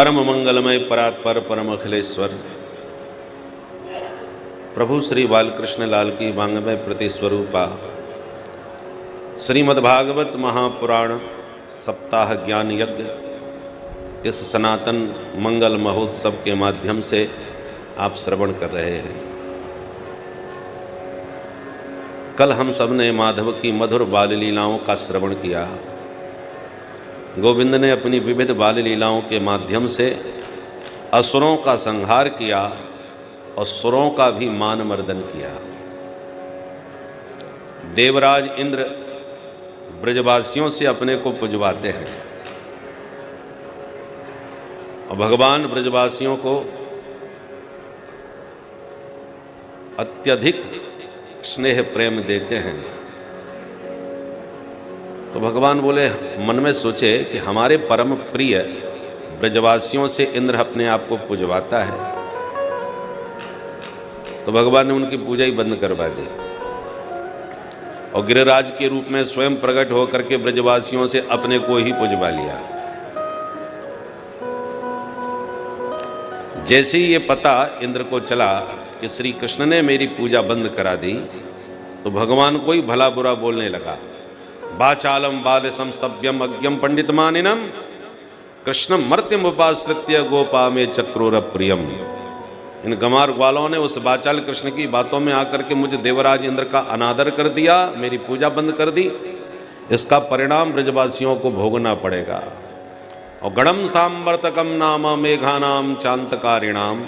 परम मंगलमय परात्पर परम अखिलेश्वर प्रभु श्री बालकृष्ण लाल की वांगमय प्रतिस्वरूपा श्रीमद्भागवत महापुराण सप्ताह ज्ञान यज्ञ इस सनातन मंगल महोत्सव के माध्यम से आप श्रवण कर रहे हैं। कल हम सब ने माधव की मधुर बाल लीलाओं का श्रवण किया। गोविंद ने अपनी विविध बाल लीलाओं के माध्यम से असुरों का संहार किया और सुरों का भी मान मर्दन किया। देवराज इंद्र ब्रजवासियों से अपने को पुजवाते हैं और भगवान ब्रजवासियों को अत्यधिक स्नेह प्रेम देते हैं। तो भगवान बोले, मन में सोचे कि हमारे परम प्रिय ब्रजवासियों से इंद्र अपने आप को पुजवाता है, तो भगवान ने उनकी पूजा ही बंद करवा दी और गिरिराज के रूप में स्वयं प्रकट होकर के ब्रजवासियों से अपने को ही पुजवा लिया। जैसे ही ये पता इंद्र को चला कि श्री कृष्ण ने मेरी पूजा बंद करा दी, तो भगवान को ही भला बुरा बोलने लगा। बाचालम बाल संस्तभ्यम अज्ञम पंडित मानिनम कृष्णम मर्त्यम उपाश्रित्य गोपा में चक्रोर प्रियम। इन गमार ग्वालों ने उस बाचाल कृष्ण की बातों में आकर के मुझे देवराज इंद्र का अनादर कर दिया, मेरी पूजा बंद कर दी। इसका परिणाम ब्रजवासियों को भोगना पड़ेगा। और गणम सांवर्तकम नाम मेघानाम चांतकारिणाम,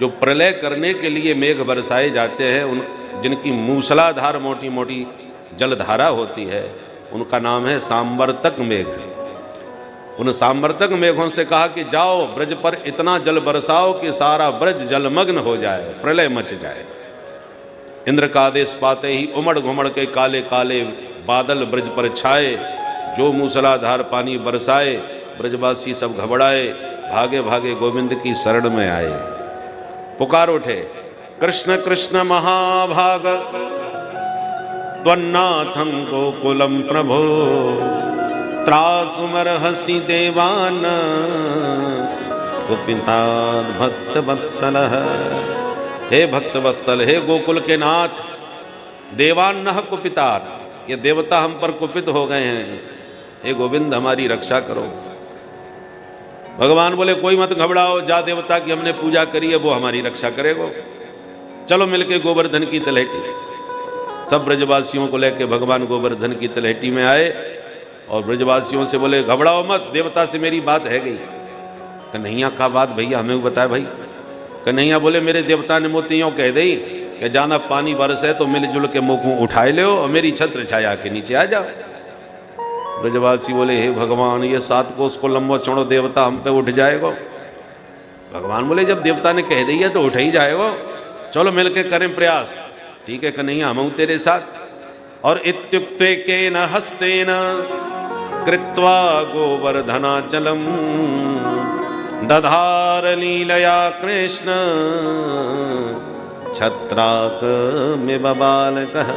जो प्रलय करने के लिए मेघ बरसाए जाते हैं, उन जिनकी मूसलाधार मोटी मोटी जलधारा होती है, उनका नाम है सांवर्तक मेघ। उन सांवर्तक मेघों से कहा कि जाओ ब्रज पर इतना जल बरसाओ कि सारा ब्रज जलमग्न हो जाए, प्रलय मच जाए। इंद्र का आदेश पाते ही उमड़ घुमड़ के काले काले बादल ब्रज पर छाए, जो मूसलाधार पानी बरसाए। ब्रजवासी सब घबराए, भागे भागे गोविंद की शरण में आए, पुकार उठे, कृष्ण कृष्ण महाभाग त्वन्नाथं गोकुलम प्रभो त्रासुमर्हसि देवान कुपितात् भक्त वत्सल। हे भक्त वत्सल, हे गोकुल के नाथ, देवान नः कुपितात्, ये देवता हम पर कुपित हो गए हैं, हे गोविंद हमारी रक्षा करो। भगवान बोले, कोई मत घबराओ, जा देवता की हमने पूजा करी है, वो हमारी रक्षा करेगा। चलो मिलके गोवर्धन की तलहटी। सब ब्रजवासियों को लेकर भगवान गोवर्धन की तलहटी में आए और ब्रजवासियों से बोले, घबराओ मत, देवता से मेरी बात है गई। कन्हैया का बात भैया हमें बताया भाई। कन्हैया बोले, मेरे देवता ने मोती यूँ कह दी कि जाना पानी बरस है तो मिलजुल के मुँह उठाए लो और मेरी छत्र छाया के नीचे आ जाओ। ब्रजवासी बोले, हे भगवान, ये 7 कोस को लंबा छोड़ो देवता हम पे उठ जाएगा। भगवान बोले, जब देवता ने कह दी है तो उठ ही जाएगा, चलो मिलके करें प्रयास। ठीक है कन्हैया, हम तेरे साथ। और इत्युक्ते केन हस्तेन कृत्वा गोवर्धनाचलम दधार लीलया कृष्ण छत्राकमिव बालकः।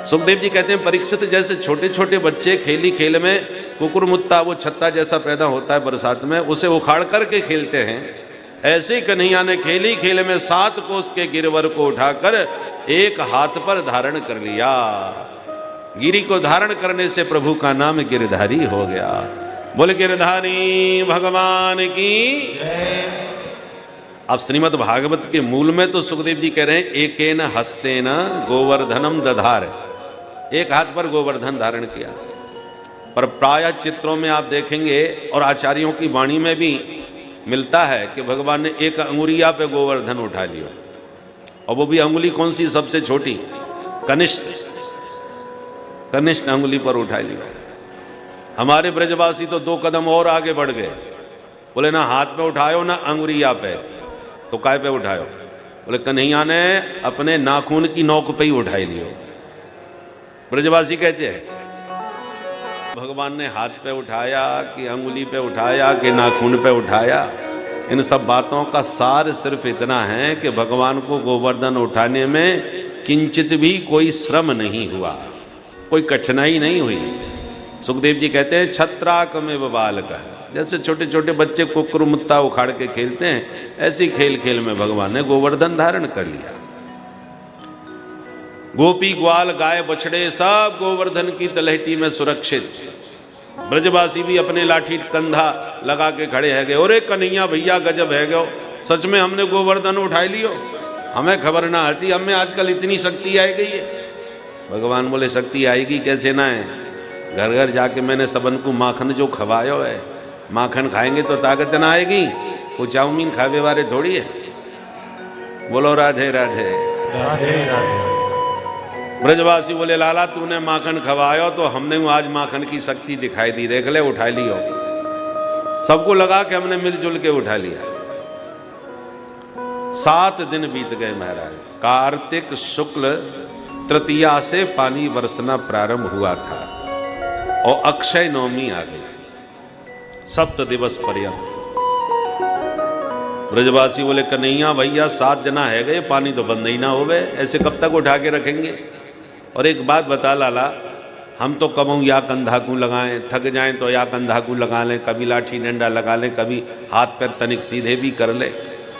सुखदेव जी कहते हैं, परीक्षित जैसे छोटे छोटे बच्चे खेली खेल में कुकुरमुत्ता, वो छत्ता जैसा पैदा होता है बरसात में, उसे उखाड़ करके खेलते हैं, ऐसे कन्हैया ने खेली खेल में 7 कोस के गिरवर को उठाकर एक हाथ पर धारण कर लिया। गिरी को धारण करने से प्रभु का नाम गिरधारी हो गया। बोले गिरधारी भगवान की। अब श्रीमद् भागवत के मूल में तो सुखदेव जी कह रहे हैं, एकेन हस्तेन गोवर्धनम दधार, एक हाथ पर गोवर्धन धारण किया। पर प्रायः चित्रों में आप देखेंगे और आचार्यों की वाणी में भी मिलता है कि भगवान ने एक अंगुरिया पे गोवर्धन उठा लिया, और वो भी अंगुली कौन सी, सबसे छोटी, कनिष्ठ अंगुली पर उठा लिया। हमारे ब्रजवासी तो 2 कदम और आगे बढ़ गए, बोले ना हाथ पे उठायो ना अंगुरिया पे, तो काय पे उठायो? बोले कन्हैया ने अपने नाखून की नोक पे ही उठाई लियो। ब्रजवासी कहते हैं, भगवान ने हाथ पे उठाया कि अंगुली पे उठाया कि नाखून पे उठाया, इन सब बातों का सार सिर्फ इतना है कि भगवान को गोवर्धन उठाने में किंचित भी कोई श्रम नहीं हुआ, कोई कठिनाई नहीं हुई। सुखदेव जी कहते हैं, छत्राकमिव बालकः, जैसे छोटे छोटे बच्चे कुकरू मुत्ता उखाड़ के खेलते हैं, ऐसी खेल खेल में भगवान ने गोवर्धन धारण कर लिया। गोपी ग्वाल गाय बछड़े सब गोवर्धन की तलहटी में सुरक्षित। ब्रजवासी भी अपने लाठी कंधा लगा के खड़े है गए, अरे कन्हैया भैया गजब है गयो, सच में हमने गोवर्धन उठाई लियो, हमें खबर ना आती, हमें आजकल इतनी शक्ति आई गई है। भगवान बोले शक्ति आएगी कैसे ना है, घर घर जाके मैंने सबन को माखन जो खवायो है, माखन खाएंगे तो ताकत ना आएगी, वो चाउमीन खावे वाले थोड़ी है। बोलो राधे राधे राधे राधे। ब्रजवासी बोले लाला तूने माखन खवायो तो हमने आज माखन की शक्ति दिखाई दी, देख ले उठा लियो। सबको लगा कि हमने मिलजुल के उठा लिया। 7 दिन बीत गए महाराज। कार्तिक शुक्ल तृतीया से पानी बरसना प्रारंभ हुआ था और अक्षय नवमी आ गई 7 दिवस पर्यंत। ब्रजवासी बोले कन्हैया भैया 7 जना है गए, पानी तो बंद ही ना हो गए, ऐसे कब तक उठा के रखेंगे। और एक बात बता लाला, हम तो कबहू या कंधा को लगाएं, थक जाएं तो या कंधा को लगा लें, कभी लाठी डंडा लगा लें, कभी हाथ पैर तनिक सीधे भी कर ले,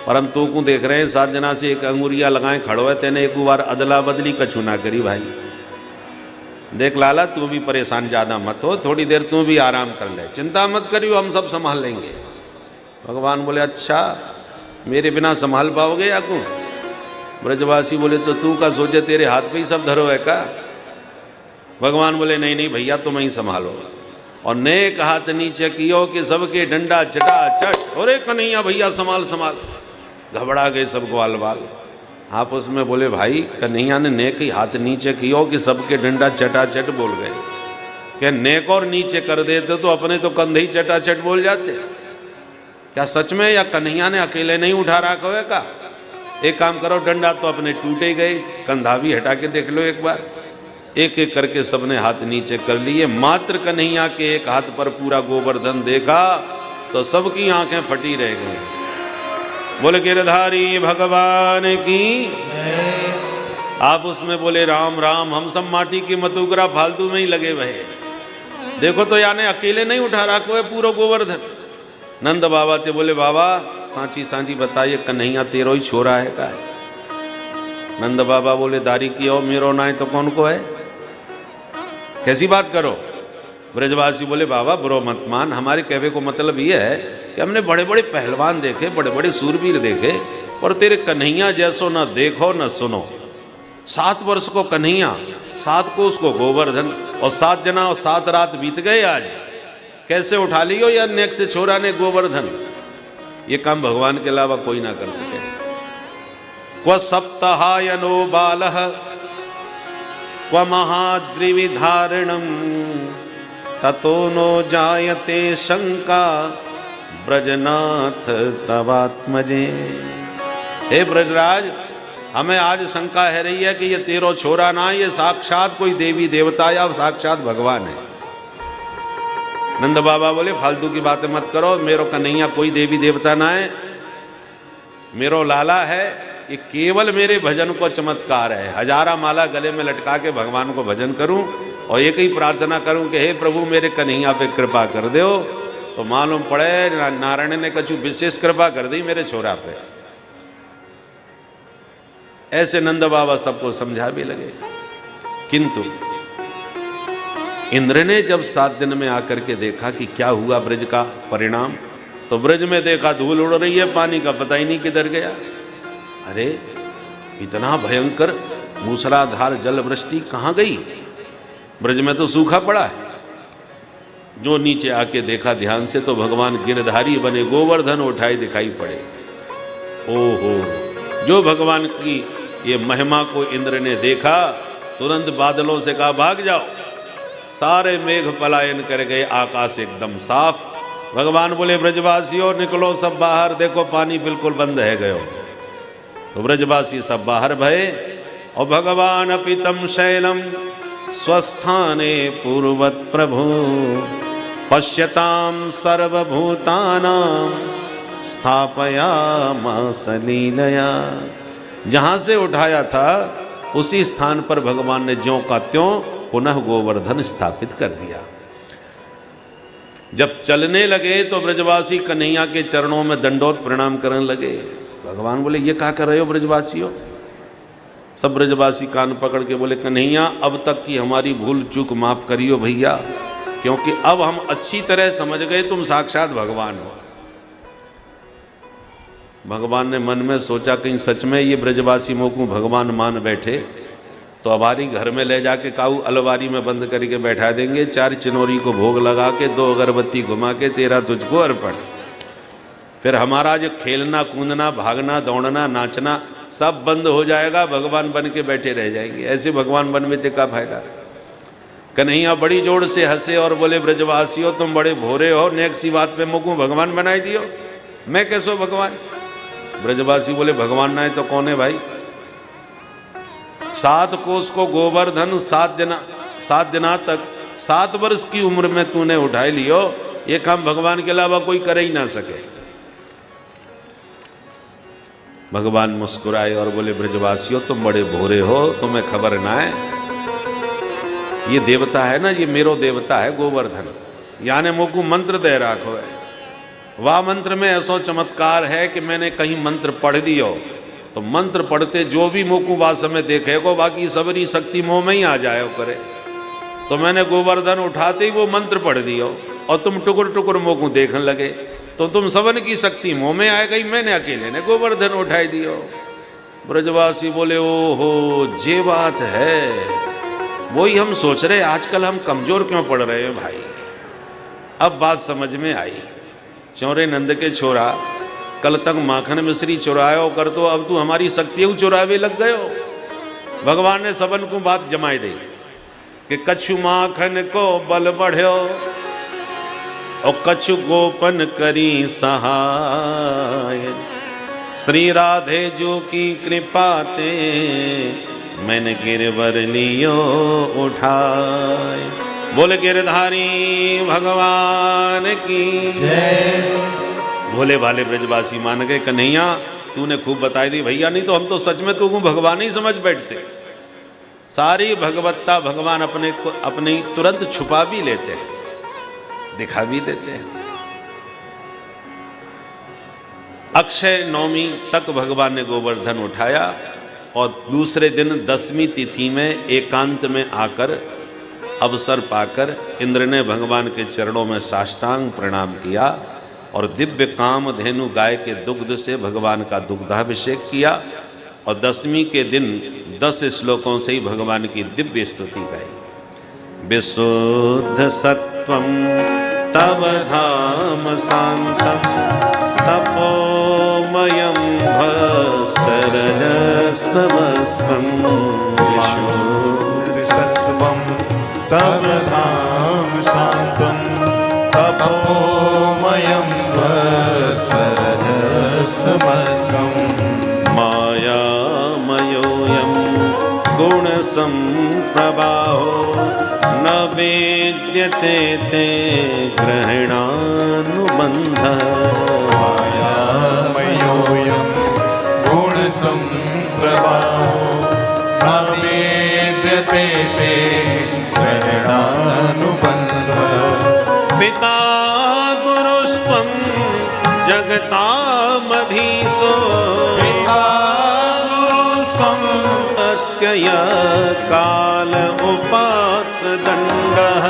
परंतु को देख रहे हैं 7 जना से एक अंगुरिया लगाएं खड़ो है, तेने एक बार अदला बदली कछु ना करी भाई। देख लाला तू भी परेशान ज़्यादा मत हो, थोड़ी देर तू भी आराम कर ले, चिंता मत करियो, हम सब संभाल लेंगे। भगवान बोले अच्छा मेरे बिना संभाल पाओगे या को। ब्रजवासी बोले तो तू का सोचे तेरे हाथ पे ही सब धरो है का। भगवान बोले नहीं नहीं भैया तुम ही संभालो। और नेक हाथ नीचे कियो कि सबके डंडा चटा चट, अरे कन्हैया भैया संभाल संभाल, घबरा गए सब ग्वाल बाल। आप उसमें बोले भाई कन्हैया ने नेक ही हाथ नीचे कियो कि सबके डंडा चटा चट बोल गए, क्या नेक और नीचे कर देते तो अपने तो कंधे ही चटा चट बोल जाते। क्या सच में या कन्हैया ने अकेले नहीं उठा रखा है का। एक काम करो डंडा तो अपने टूटे गए, कंधा भी हटा के देख लो एक बार। एक एक करके सबने हाथ नीचे कर लिए। मात्र कन्हैया के एक हाथ पर पूरा गोवर्धन देखा तो सबकी आंखें फटी रह गई। बोले गिरधारी भगवान की। आप उसमें बोले राम राम, हम सब माटी की मतुकरा फालतू में ही लगे हुए। देखो तो याने अकेले नहीं उठा रखो है पूरा गोवर्धन। नंद बाबा ते बोले बाबा सांची सांची बताइए कन्हैया तेरो ही छोरा है का। नंद बाबा बोले दारी की हो मेरो ना है तो कौन को है, कैसी बात करो। ब्रजवासी बोले बाबा बुरो मत मान, हमारे कहने को मतलब ये है कि हमने बड़े बड़े पहलवान देखे, बड़े बड़े सूरवीर देखे, और तेरे कन्हैया जैसो न देखो न सुनो। 7 वर्ष को कन्हैया, 7 कोस को गोवर्धन, और 7 जना और 7 रात बीत गए। आज कैसे उठा लियो या नेक से छोरा ने गोवर्धन। ये काम भगवान के अलावा कोई ना कर सके। क्व सप्ताहायनो बालः क्व महाद्रिविधारणम ततो नो जायते शंका ब्रजनाथ तवात्मजे। हे ब्रजराज हमें आज शंका है रही है कि ये तेरो छोरा ना, ये साक्षात कोई देवी देवता या साक्षात भगवान है। नंद बाबा बोले फालतू की बातें मत करो, मेरो कन्हैया कोई देवी देवता ना है, मेरो लाला है, ये केवल मेरे भजन को चमत्कार है। 1000 माला गले में लटका के भगवान को भजन करूं और एक ही प्रार्थना करूं कि हे प्रभु मेरे कन्हैया पे कृपा कर दो, तो मालूम पड़े नारायण ने कछु विशेष कृपा कर दी मेरे छोरा पे। ऐसे नंद बाबा सबको समझा भी लगे। किंतु इंद्र ने जब 7 दिन में आकर के देखा कि क्या हुआ ब्रज का परिणाम, तो ब्रज में देखा धूल उड़ रही है, पानी का पता ही नहीं किधर गया। अरे इतना भयंकर मूसलाधार जल वृष्टि कहाँ गई, ब्रज में तो सूखा पड़ा है। जो नीचे आके देखा ध्यान से तो भगवान गिरधारी बने गोवर्धन उठाए दिखाई पड़े। ओहो, जो भगवान की ये महिमा को इंद्र ने देखा तुरंत बादलों से कहा भाग जाओ। सारे मेघ पलायन कर गए, आकाश एकदम साफ। भगवान बोले ब्रजवासियों निकलो सब बाहर, देखो पानी बिल्कुल बंद है गयो। तो ब्रजवासी सब बाहर भये और भगवान अपितम शैलम स्वस्थाने पूर्वत प्रभु पश्यताम सर्वभूतानां स्थापयामास लीलया। जहाँ से उठाया था उसी स्थान पर भगवान ने ज्यों का त्यों पुनः गोवर्धन स्थापित कर दिया। जब चलने लगे तो ब्रजवासी कन्हैया के चरणों में दंडोत प्रणाम करने लगे। भगवान बोले ये क्या कर रहे हो ब्रजवासियों? सब ब्रजवासी कान पकड़ के बोले कन्हैया अब तक की हमारी भूल चूक माफ करियो भैया, क्योंकि अब हम अच्छी तरह समझ गए तुम साक्षात भगवान हो। भगवान ने मन में सोचा कहीं सच में ये ब्रजवासी मोकू भगवान मान बैठे तो हमारी घर में ले जाके काऊ अलवारी में बंद करके बैठा देंगे, 4 चिनोरी को भोग लगा के 2 अगरबत्ती घुमा के तेरा तुझको अर्पण। फिर हमारा जो खेलना कूदना भागना दौड़ना नाचना सब बंद हो जाएगा, भगवान बन के बैठे रह जाएंगे। ऐसे भगवान बन में क्या फायदा? कन्हैया बड़ी जोर से हंसे और बोले ब्रजवासियों तुम बड़े भोरे हो, नेक सी बात पे मुझको भगवान बनाई दियो, मैं कैसो भगवान? ब्रजवासी बोले भगवान ना है तो कौन है भाई? 7 कोस को गोवर्धन 7 दिना तक 7 वर्ष की उम्र में तूने उठाई लियो, ये काम भगवान के अलावा कोई कर ही ना सके। भगवान मुस्कुराए और बोले ब्रजवासियों तुम बड़े भोरे हो, तुम्हें खबर ना है ये देवता है ना, ये मेरो देवता है गोवर्धन, यानी मोकू मंत्र दे राखो है। वह मंत्र में ऐसा चमत्कार है कि मैंने कहीं मंत्र पढ़ दियो तो मंत्र पढ़ते जो भी मोकू वास में देखेगो बाकी सबरी शक्ति मोह में ही आ जाए करे। तो मैंने गोवर्धन उठाते ही वो मंत्र पढ़ दियो और तुम टुकुर टुकुर मोकू देखने लगे, तो तुम सबन की शक्ति मुंह में आ गई, मैंने अकेले ने गोवर्धन उठाई दियो। ब्रजवासी बोले ओहो ये बात है, वही हम सोच रहे आजकल हम कमजोर क्यों पड़ रहे हैं भाई। अब बात समझ में आई। चौरे नंद के छोरा कल तक माखन मिश्री चुरायो कर तो अब तू हमारी शक्ति चुरावे लग गयो। भगवान ने सबन को बात जमाई दी कि कछु माखन को बल बढ़्यो और कछु गोपन करी सहाय, श्री राधे जो की कृपा ते मैंने गिरवर लियो उठाए। बोले गिरधारी भगवान की जय। भोले भाले ब्रजवासी मान गए कन्हैया तूने खूब बताई दी भैया, नहीं तो हम तो सच में तू भगवान ही समझ बैठते। सारी भगवत्ता भगवान अपने तुरंत छुपा भी लेते हैं, दिखा भी देते हैं। अक्षय नवमी तक भगवान ने गोवर्धन उठाया और दूसरे दिन 10वीं तिथि में एकांत में आकर अवसर पाकर इंद्र ने भगवान के चरणों में साष्टांग प्रणाम किया और दिव्य काम धेनु गाय के दुग्ध से भगवान का दुग्धाभिषेक किया और 10वीं के दिन 10 श्लोकों से ही भगवान की दिव्य स्तुति गाई। विशुद्ध सत्वम तव धाम शांतम तपोमयं भस्करस्तमस्तं। विशुद्ध सत्वम तव धाम शांतम तपोमयं भस्करस्तमस्तं। मायामयोऽयं गुणसम्प्रवाहो न वेद्यते ते ग्रहणानुबन्धः। मायामयोऽयं गुणसम्प्रवाहो न वेद्यते ते ग्रहणानुबन्धः। पिता गुरुस्त्वं जगतामधीशो अत्यय काल उपात दंडः।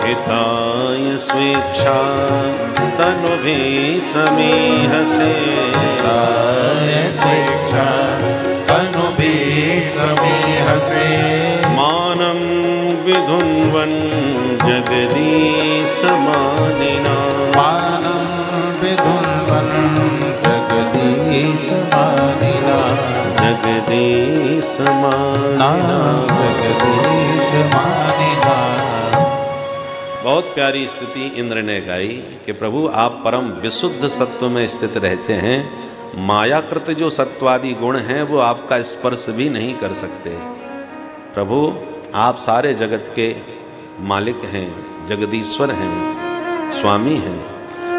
हिताय स्वेच्छा तनुभि समीहसे। मानं विधुन्वन् जगदीशमानिना। बहुत प्यारी स्तुति इंद्र ने गाई कि प्रभु आप परम विशुद्ध सत्व में स्थित रहते हैं, मायाकृत जो सत्वादि गुण हैं वो आपका स्पर्श भी नहीं कर सकते। प्रभु आप सारे जगत के मालिक हैं, जगदीश्वर हैं, स्वामी हैं,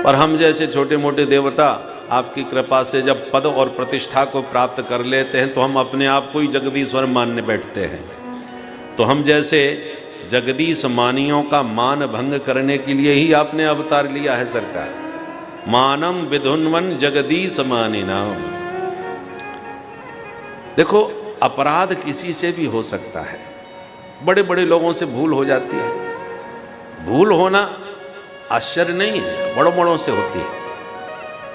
और हम जैसे छोटे मोटे देवता आपकी कृपा से जब पद और प्रतिष्ठा को प्राप्त कर लेते हैं तो हम अपने आप को ही जगदीश्वर मानने बैठते हैं। तो हम जैसे जगदीश मानियों का मान भंग करने के लिए ही आपने अवतार लिया है सरकार। मानम विधुन्वन जगदीश मानिना। देखो, अपराध किसी से भी हो सकता है, बड़े बड़े लोगों से भूल हो जाती है। भूल होना आश्चर्य नहीं है, बड़ों बड़ों से होती है,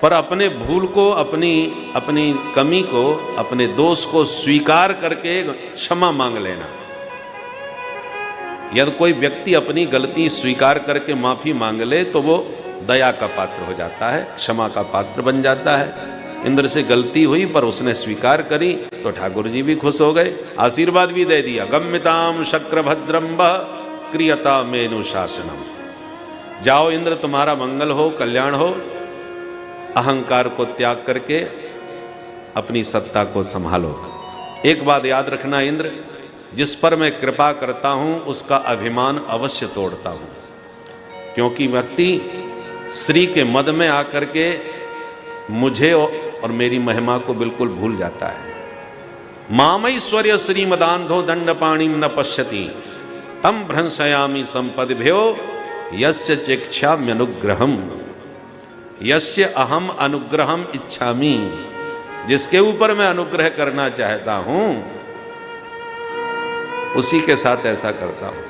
पर अपने भूल को, अपनी कमी को, अपने दोष को स्वीकार करके क्षमा मांग लेना। यदि कोई व्यक्ति अपनी गलती स्वीकार करके माफी मांग ले तो वो दया का पात्र हो जाता है, क्षमा का पात्र बन जाता है। इंद्र से गलती हुई पर उसने स्वीकार करी तो ठाकुर जी भी खुश हो गए, आशीर्वाद भी दे दिया। गम्यताम शक्रभद्रम क्रियता मेनु शासनम। जाओ इंद्र, तुम्हारा मंगल हो, कल्याण हो। अहंकार को त्याग करके अपनी सत्ता को संभालो। एक बात याद रखना इंद्र, जिस पर मैं कृपा करता हूं उसका अभिमान अवश्य तोड़ता हूं, क्योंकि व्यक्ति श्री के मद में आकर के मुझे और मेरी महिमा को बिल्कुल भूल जाता है। मामैश्वर्य श्रीमदांधो दंडपाणिम न पश्यति तम भ्रंशयामि संपद्भ्यो यस्य चेक्षाम्यनुग्रहम। यस्य अहम अनुग्रहम इच्छामि। जिसके ऊपर मैं अनुग्रह करना चाहता हूं उसी के साथ ऐसा करता हूं।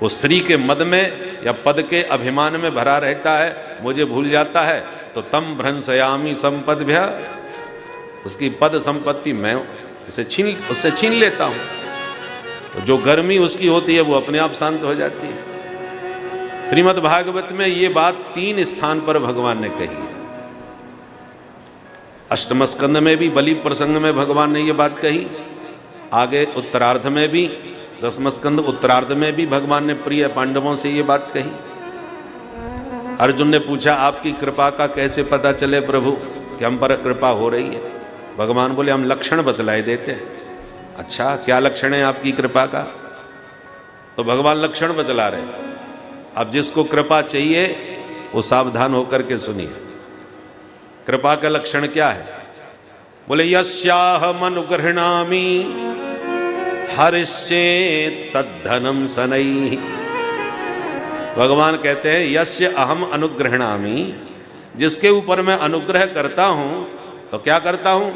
वो स्त्री के मद में या पद के अभिमान में भरा रहता है, मुझे भूल जाता है, तो तम भ्रंशयामि संपद्भ्य, उसकी पद संपत्ति मैं उससे छीन लेता हूं। तो जो गर्मी उसकी होती है वो अपने आप शांत हो जाती है। श्रीमद् भागवत में ये बात 3 स्थान पर भगवान ने कही है। अष्टम स्कंद में भी बलि प्रसंग में भगवान ने ये बात कही, आगे उत्तरार्ध में भी, दसम स्कंद उत्तरार्ध में भी भगवान ने प्रिय पांडवों से ये बात कही। अर्जुन ने पूछा, आपकी कृपा का कैसे पता चले प्रभु कि हम पर कृपा हो रही है? भगवान बोले, हम लक्षण बतलाए देते हैं। अच्छा, क्या लक्षण है आपकी कृपा का? तो भगवान लक्षण बतला रहे। अब जिसको कृपा चाहिए वो सावधान होकर के सुनिए। कृपा का लक्षण क्या है? बोले, यस्याहम अनुगृह्णामि हरिष्ये तद्धनम शनैः। भगवान कहते हैं, यस्य अहम अनुगृह्णामि, जिसके ऊपर मैं अनुग्रह करता हूं तो क्या करता हूं?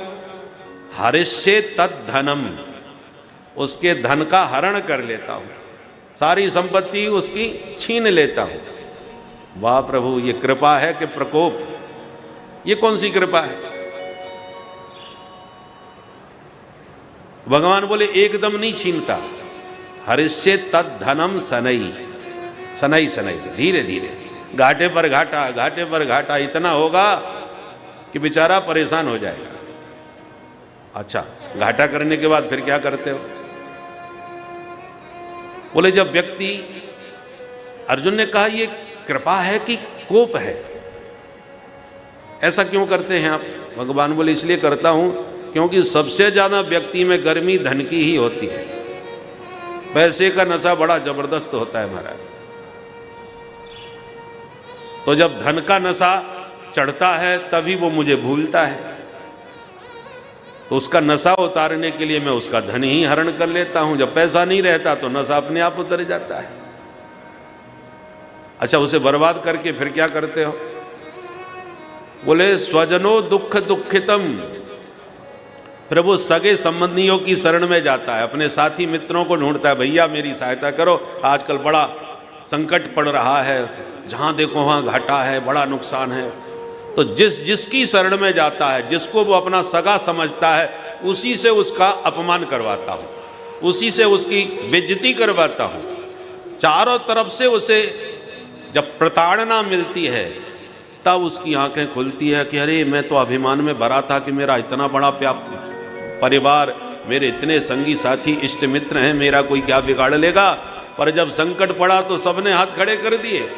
हरिष्ये तद्धनम, उसके धन का हरण कर लेता हूं, सारी संपत्ति उसकी छीन लेता हूं। वाह प्रभु, ये कृपा है कि प्रकोप? ये कौन सी कृपा है? भगवान बोले, एकदम नहीं छीनता। हरिष्ये तद्धनम शनैः, शनैः शनैः से धीरे धीरे, घाटे पर घाटा, घाटे पर घाटा, इतना होगा कि बेचारा परेशान हो जाएगा। अच्छा, घाटा करने के बाद फिर क्या करते हो? बोले, जब व्यक्ति, अर्जुन ने कहा ये कृपा है कि कोप है? ऐसा क्यों करते हैं आप? भगवान बोले, इसलिए करता हूं क्योंकि सबसे ज्यादा व्यक्ति में गर्मी धन की ही होती है। पैसे का नशा बड़ा जबरदस्त होता है महाराज। तो जब धन का नशा चढ़ता है तभी वो मुझे भूलता है, तो उसका नशा उतारने के लिए मैं उसका धन ही हरण कर लेता हूं। जब पैसा नहीं रहता तो नशा अपने आप उतर जाता है। अच्छा, उसे बर्बाद करके फिर क्या करते हो? बोले, स्वजनो दुख दुखितम। प्रभु सगे संबंधियों की शरण में जाता है, अपने साथी मित्रों को ढूंढता है, भैया मेरी सहायता करो, आजकल बड़ा संकट पड़ रहा है, जहां देखो वहां घाटा है, बड़ा नुकसान है। तो जिसकी शरण में जाता है, जिसको वो अपना सगा समझता है, उसी से उसका अपमान करवाता हूं, उसी से उसकी बेइज्जती करवाता हूं। चारों तरफ से उसे जब प्रताड़ना मिलती है तब उसकी आंखें खुलती है कि अरे, मैं तो अभिमान में भरा था कि मेरा इतना बड़ा परिवार, मेरे इतने संगी साथी इष्ट मित्र हैं, मेरा कोई क्या बिगाड़ लेगा। पर जब संकट पड़ा तो सबने हाथ खड़े कर दिए।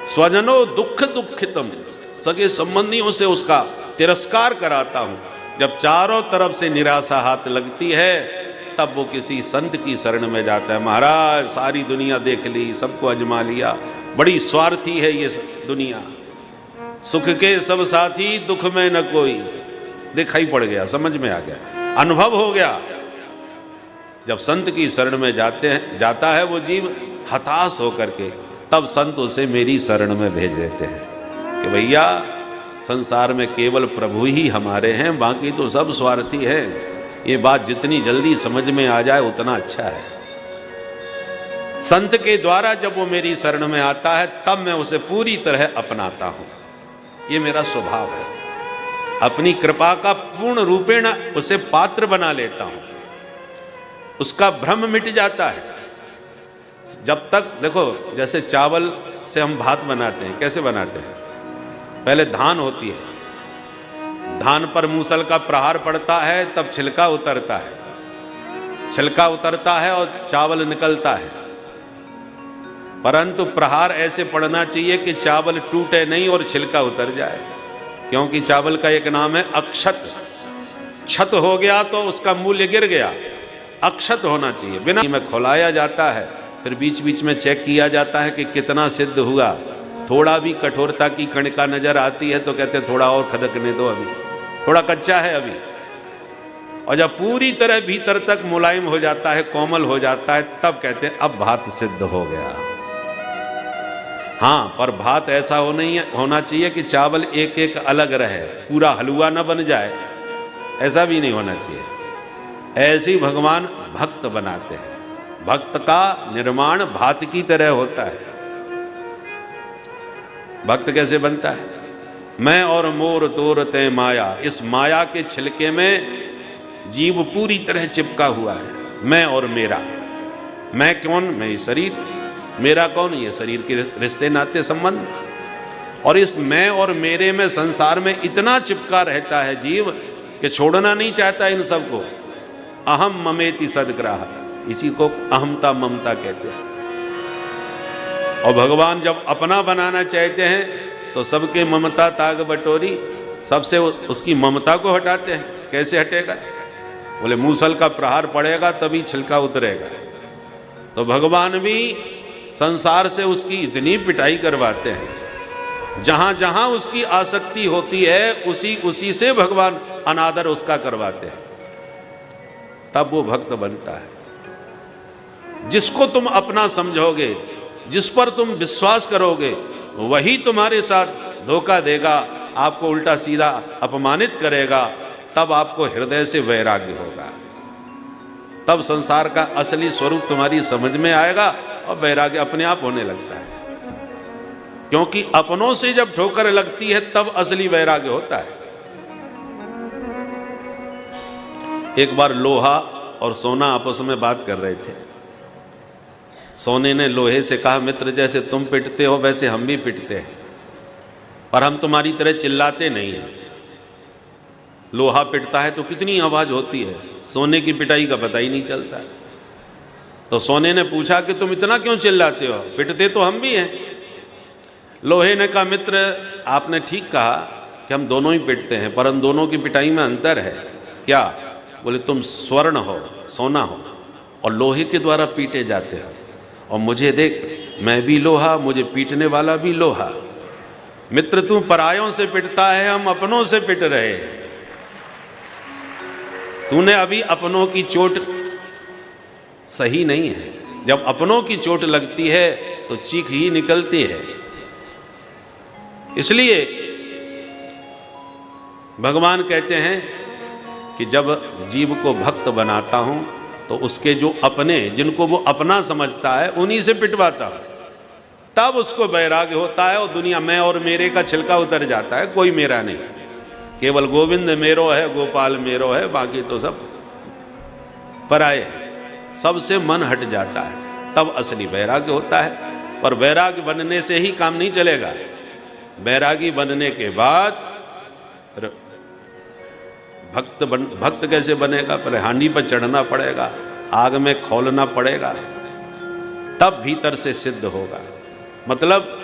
स्वजनो दुख दुखितम, सगे संबंधियों से उसका तिरस्कार कराता हूं। जब चारों तरफ से निराशा हाथ लगती है तब वो किसी संत की शरण में जाता है। महाराज, सारी दुनिया देख ली, सबको अजमा लिया, बड़ी स्वार्थी है ये दुनिया, सुख के सब साथी दुख में न कोई, दिखाई पड़ गया, समझ में आ गया, अनुभव हो गया। जब संत की शरण में जाता है वो जीव हताश होकर के, तब संत उसे मेरी शरण में भेज देते हैं कि भैया संसार में केवल प्रभु ही हमारे हैं, बाकी तो सब स्वार्थी है। ये बात जितनी जल्दी समझ में आ जाए उतना अच्छा है। संत के द्वारा जब वो मेरी शरण में आता है तब मैं उसे पूरी तरह अपनाता हूं। ये मेरा स्वभाव है, अपनी कृपा का पूर्ण रूपेण उसे पात्र बना लेता हूं, उसका भ्रम मिट जाता है। जब तक देखो, जैसे चावल से हम भात बनाते हैं, कैसे बनाते हैं? पहले धान होती है, धान पर मूसल का प्रहार पड़ता है, तब छिलका उतरता है, छिलका उतरता है और चावल निकलता है। परंतु प्रहार ऐसे पड़ना चाहिए कि चावल टूटे नहीं और छिलका उतर जाए, क्योंकि चावल का एक नाम है अक्षत। क्षत हो गया तो उसका मूल्य गिर गया, अक्षत होना चाहिए। बिना में खोलाया जाता है, फिर बीच बीच में चेक किया जाता है कि कितना सिद्ध हुआ। थोड़ा भी कठोरता की कणिका नजर आती है तो कहते हैं थोड़ा और खदकने दो, अभी थोड़ा कच्चा है अभी। और जब पूरी तरह भीतर तक मुलायम हो जाता है, कोमल हो जाता है, तब कहते हैं अब भात सिद्ध हो गया। हाँ, पर भात ऐसा होना चाहिए कि चावल एक एक अलग रहे, पूरा हलवा न बन जाए, ऐसा भी नहीं होना चाहिए। ऐसे ही भगवान भक्त बनाते हैं। भक्त का निर्माण भात की तरह होता है। भक्त कैसे बनता है? मैं और मोर तोर ते माया, इस माया के छिलके में जीव पूरी तरह चिपका हुआ है। मैं और मेरा, मैं कौन? मैं ये शरीर, मेरा कौन? ये शरीर के रिश्ते नाते संबंध। और इस मैं और मेरे में संसार में इतना चिपका रहता है जीव कि छोड़ना नहीं चाहता इन सबको। अहम ममेति सदग्राह, इसी को अहमता ममता कहते हैं। और भगवान जब अपना बनाना चाहते हैं तो सबके ममता ताग बटोरी, सबसे उसकी ममता को हटाते हैं। कैसे हटेगा? बोले मूसल का प्रहार पड़ेगा तभी छिलका उतरेगा। तो भगवान भी संसार से उसकी इतनी पिटाई करवाते हैं, जहां जहां उसकी आसक्ति होती है उसी से भगवान अनादर उसका करवाते हैं, तब वो भक्त बनता है। जिसको तुम अपना समझोगे, जिस पर तुम विश्वास करोगे, वही तुम्हारे साथ धोखा देगा, आपको उल्टा सीधा अपमानित करेगा। तब आपको हृदय से वैराग्य होगा, तब संसार का असली स्वरूप तुम्हारी समझ में आएगा और वैराग्य अपने आप होने लगता है। क्योंकि अपनों से जब ठोकर लगती है तब असली वैराग्य होता है। एक बार लोहा और सोना आपस में बात कर रहे थे। सोने ने लोहे से कहा, मित्र जैसे तुम पिटते हो वैसे हम भी पिटते हैं, पर हम तुम्हारी तरह चिल्लाते नहीं हैं। लोहा पिटता है तो कितनी आवाज होती है, सोने की पिटाई का पता ही नहीं चलता। तो सोने ने पूछा कि तुम इतना क्यों चिल्लाते हो, पिटते तो हम भी हैं। लोहे ने कहा, मित्र आपने ठीक कहा कि हम दोनों ही पिटते हैं, पर हम दोनों की पिटाई में अंतर है। क्या? बोले तुम स्वर्ण हो, सोना हो, और लोहे के द्वारा पीटे जाते हो, और मुझे देख, मैं भी लोहा, मुझे पीटने वाला भी लोहा। मित्र तू परायों से पिटता है, हम अपनों से पिट रहे हैं। तूने अभी अपनों की चोट सही नहीं है। जब अपनों की चोट लगती है तो चीख ही निकलती है। इसलिए भगवान कहते हैं कि जब जीव को भक्त बनाता हूं तो उसके जो अपने, जिनको वो अपना समझता है, उन्हीं से पिटवाता हूं, तब उसको वैराग्य होता है और दुनिया मैं और मेरे का छिलका उतर जाता है। कोई मेरा नहीं, केवल गोविंद मेरो है, गोपाल मेरो है, बाकी तो सब पराये है। सबसे मन हट जाता है, तब असली वैराग्य होता है। पर वैराग्य बनने से ही काम नहीं चलेगा। वैरागी बनने के बाद भक्त कैसे बनेगा? पहले हांडी पर चढ़ना पड़ेगा, आग में खौलना पड़ेगा, तब भीतर से सिद्ध होगा। मतलब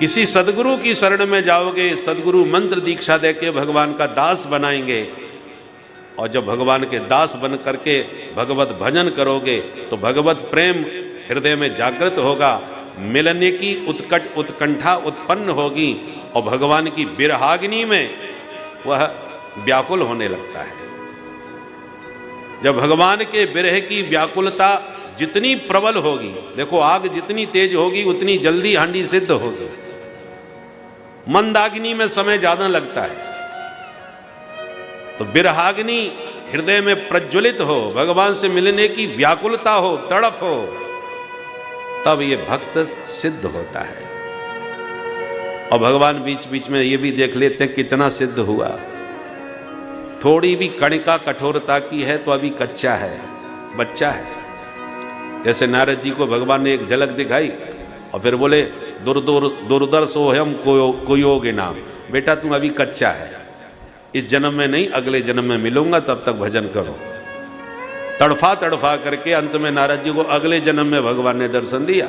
किसी सदगुरु की शरण में जाओगे, सदगुरु मंत्र दीक्षा देके भगवान का दास बनाएंगे, और जब भगवान के दास बन करके भगवत भजन करोगे तो भगवत प्रेम हृदय में जागृत होगा, मिलने की उत्कट उत्कंठा उत्पन्न होगी और भगवान की विरहाग्नि में वह व्याकुल होने लगता है। जब भगवान के विरह की व्याकुलता जितनी प्रबल होगी, देखो आग जितनी तेज होगी उतनी जल्दी हांडी सिद्ध होगी। मंदाग्नि में समय ज्यादा लगता है, तो विरहाग्नि हृदय में प्रज्वलित हो, भगवान से मिलने की व्याकुलता हो, तड़प हो, तब ये भक्त सिद्ध होता है। और भगवान बीच बीच में ये भी देख लेते हैं कितना सिद्ध हुआ। थोड़ी भी कणिका कठोरता की है तो अभी कच्चा है, बच्चा है। जैसे नारद जी को भगवान ने एक झलक दिखाई और फिर बोले दुर्दर्शो हम कोयोगे नाम, बेटा तुम अभी कच्चा है, इस जन्म में नहीं अगले जन्म में मिलूंगा, तब तक भजन करो। तड़फा तड़फा करके अंत में नारद जी को अगले जन्म में भगवान ने दर्शन दिया।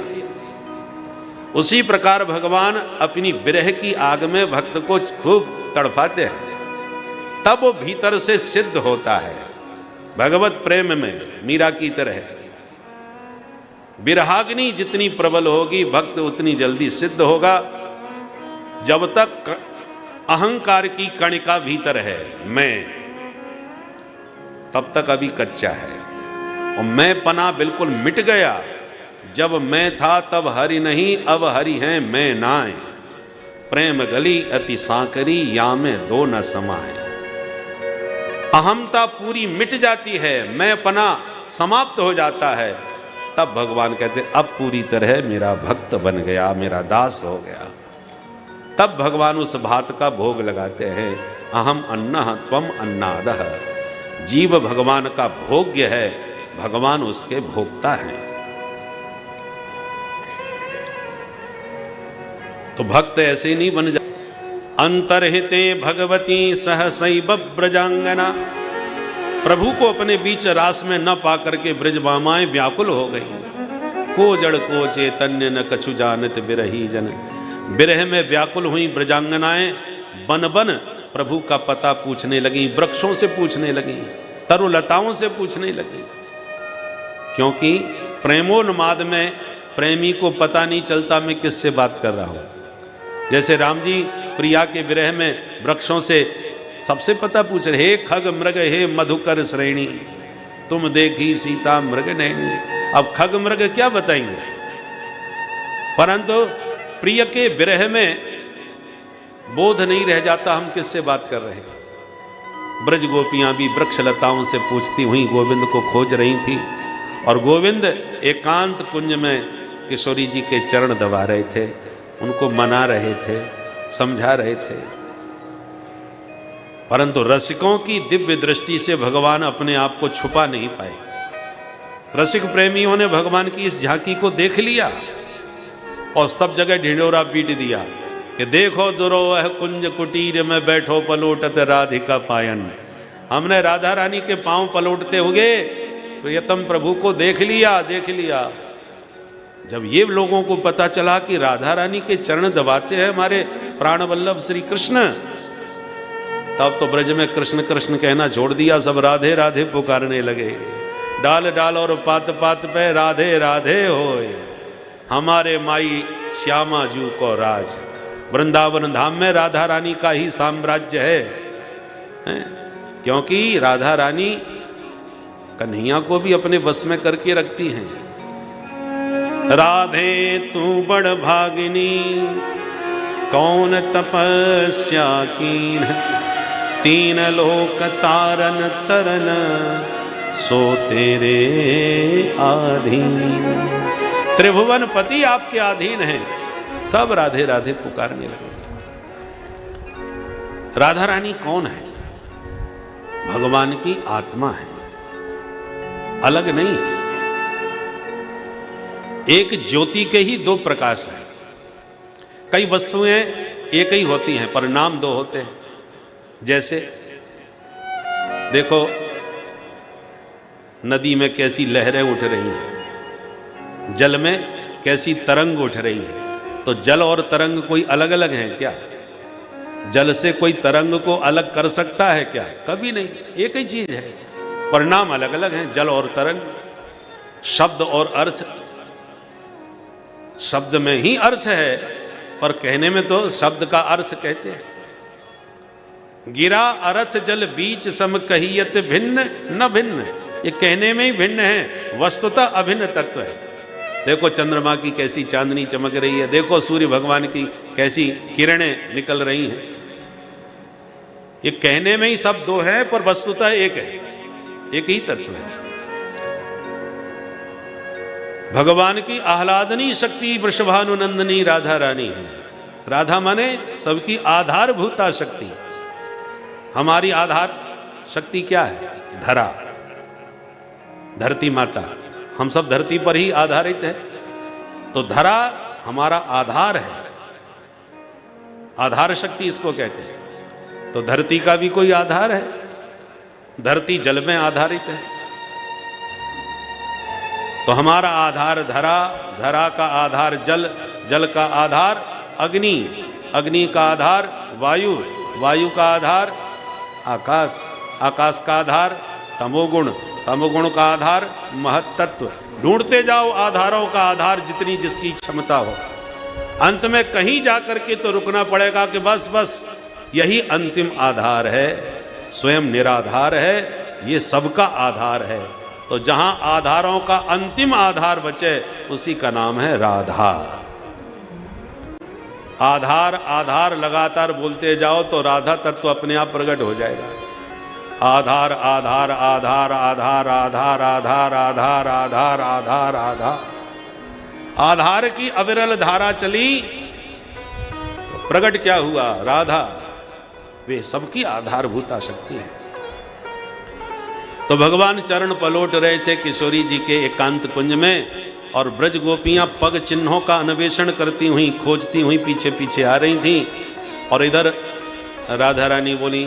उसी प्रकार भगवान अपनी विरह की आग में भक्त को खूब तड़फाते हैं, तब वो भीतर से सिद्ध होता है। भगवत प्रेम में मीरा की तरह विरहाग्नि जितनी प्रबल होगी भक्त उतनी जल्दी सिद्ध होगा। जब तक अहंकार की कणिका भीतर है, मैं, तब तक अभी कच्चा है। और मैं पना बिल्कुल मिट गया। जब मैं था तब हरि नहीं, अब हरि हैं मैं नाय। प्रेम गली अति सांकरी, या में दो न समाए। अहमता पूरी मिट जाती है, मैं पना समाप्त हो जाता है, तब भगवान कहते अब पूरी तरह मेरा भक्त बन गया, मेरा दास हो गया। तब भगवान उस भात का भोग लगाते हैं। अहम अन्नः त्वम अन्नादः। जीव भगवान का भोग्य है, भगवान उसके भोक्ता हैं। तो भक्त ऐसे नहीं बन जा। अंतर्हिते भगवती सहसैव ब्रजांगना। प्रभु को अपने बीच रास में न पा करके ब्रजमामाएं व्याकुल हो गई। को जड़ को चैतन्य न कछु जानत बिरही जन। विरह में व्याकुल हुई ब्रजांगनाएं बन बन प्रभु का पता पूछने लगी, वृक्षों से पूछने लगी, तरुलताओं से पूछने लगी। क्योंकि प्रेमोन्माद में प्रेमी को पता नहीं चलता मैं किससे बात कर रहा हूं। जैसे राम जी प्रिया के विरह में वृक्षों से सबसे पता पूछ रहे, हे खग मृग हे मधुकर श्रेणी, तुम देखी सीता मृग नैनी। अब खग मृग क्या बताएंगे, परंतु प्रिय के विरह में बोध नहीं रह जाता हम किससे बात कर रहे हैं। ब्रज गोपियां भी वृक्ष लताओं से पूछती हुई गोविंद को खोज रही थी, और गोविंद एकांत कुंज में किशोरी जी के चरण दबा रहे थे, उनको मना रहे थे, समझा रहे थे। परंतु रसिकों की दिव्य दृष्टि से भगवान अपने आप को छुपा नहीं पाए। रसिक प्रेमियों ने भगवान की इस झांकी को देख लिया और सब जगह ढिंढोरा पीट दिया कि देखो दुरोह कुंज कुटीर में बैठो पलोटत राधिका पायन। हमने राधा रानी के पांव पलोटते हुए प्रियतम प्रभु को देख लिया, देख लिया। जब ये लोगों को पता चला कि राधा रानी के चरण दबाते हैं हमारे प्राण वल्लभ श्री कृष्ण, तब तो ब्रज में कृष्ण कृष्ण कहना छोड़ दिया, सब राधे राधे पुकारने लगे। डाल डाल और पात पात पे राधे राधे होए, हमारे माई श्यामा जू को राज। वृंदावन धाम में राधा रानी का ही साम्राज्य है, क्योंकि राधा रानी कन्हैया को भी अपने बस में करके रखती हैं। राधे तू बड़ भागिनी, कौन तपस्या कीन, तीन लोक तारन तरन, सो तेरे आधीन। त्रिभुवन पति आपके अधीन हैं। सब राधे राधे पुकारने लगे। राधा रानी कौन है? भगवान की आत्मा है, अलग नहीं है। एक ज्योति के ही दो प्रकाश है। कई वस्तुएं एक ही होती हैं पर नाम दो होते हैं। जैसे देखो नदी में कैसी लहरें उठ रही हैं, जल में कैसी तरंग उठ रही है, तो जल और तरंग कोई अलग अलग हैं क्या? जल से कोई तरंग को अलग कर सकता है क्या? कभी नहीं, एक ही चीज है, पर नाम अलग अलग हैं। जल और तरंग, शब्द और अर्थ, शब्द में ही अर्थ है, पर कहने में तो शब्द का अर्थ कहते हैं। गिरा अर्थ जल बीच सम कहियत भिन्न न भिन्न, ये कहने में ही भिन्न है, वस्तुतः अभिन्न तत्व है। देखो चंद्रमा की कैसी चांदनी चमक रही है, देखो सूर्य भगवान की कैसी किरणें निकल रही हैं। ये कहने में ही सब दो है, पर वस्तुतः एक है, एक ही तत्व है। भगवान की आह्लादनी शक्ति वृषभानुनंदनी राधा रानी है। राधा माने सबकी आधारभूता शक्ति। हमारी आधार शक्ति क्या है? धरा, धरती माता। हम सब धरती पर ही आधारित है, तो धरा हमारा आधार है, आधार शक्ति इसको कहते हैं। तो धरती का भी कोई आधार है, धरती जल में आधारित है, तो हमारा आधार धरा, धरा का आधार जल, जल का आधार अग्नि, अग्नि का आधार वायु, वायु का आधार आकाश, आकाश का आधार तमोगुण, तमोगुण का आधार महत्तत्व। ढूंढते जाओ आधारों का आधार, जितनी जिसकी क्षमता हो। अंत में कहीं जाकर के तो रुकना पड़ेगा कि बस बस यही अंतिम आधार है, स्वयं निराधार है, ये सबका आधार है। तो जहां आधारों का अंतिम आधार बचे, उसी का नाम है राधा। आधार आधार लगातार बोलते जाओ तो राधा तत्व अपने आप प्रकट हो जाएगा। आधार आधार आधार आधार आधार आधार आधार आधार आधार आधार, आधार की अविरल धारा चली तो प्रकट क्या हुआ? राधा। वे सबकी आधारभूता शक्ति है। तो भगवान चरण पलोट रहे थे किशोरी जी के एकांत कुंज में, और ब्रज गोपियां पग चिन्हों का अन्वेषण करती हुई, खोजती हुई पीछे पीछे आ रही थीं। और इधर राधा रानी बोली,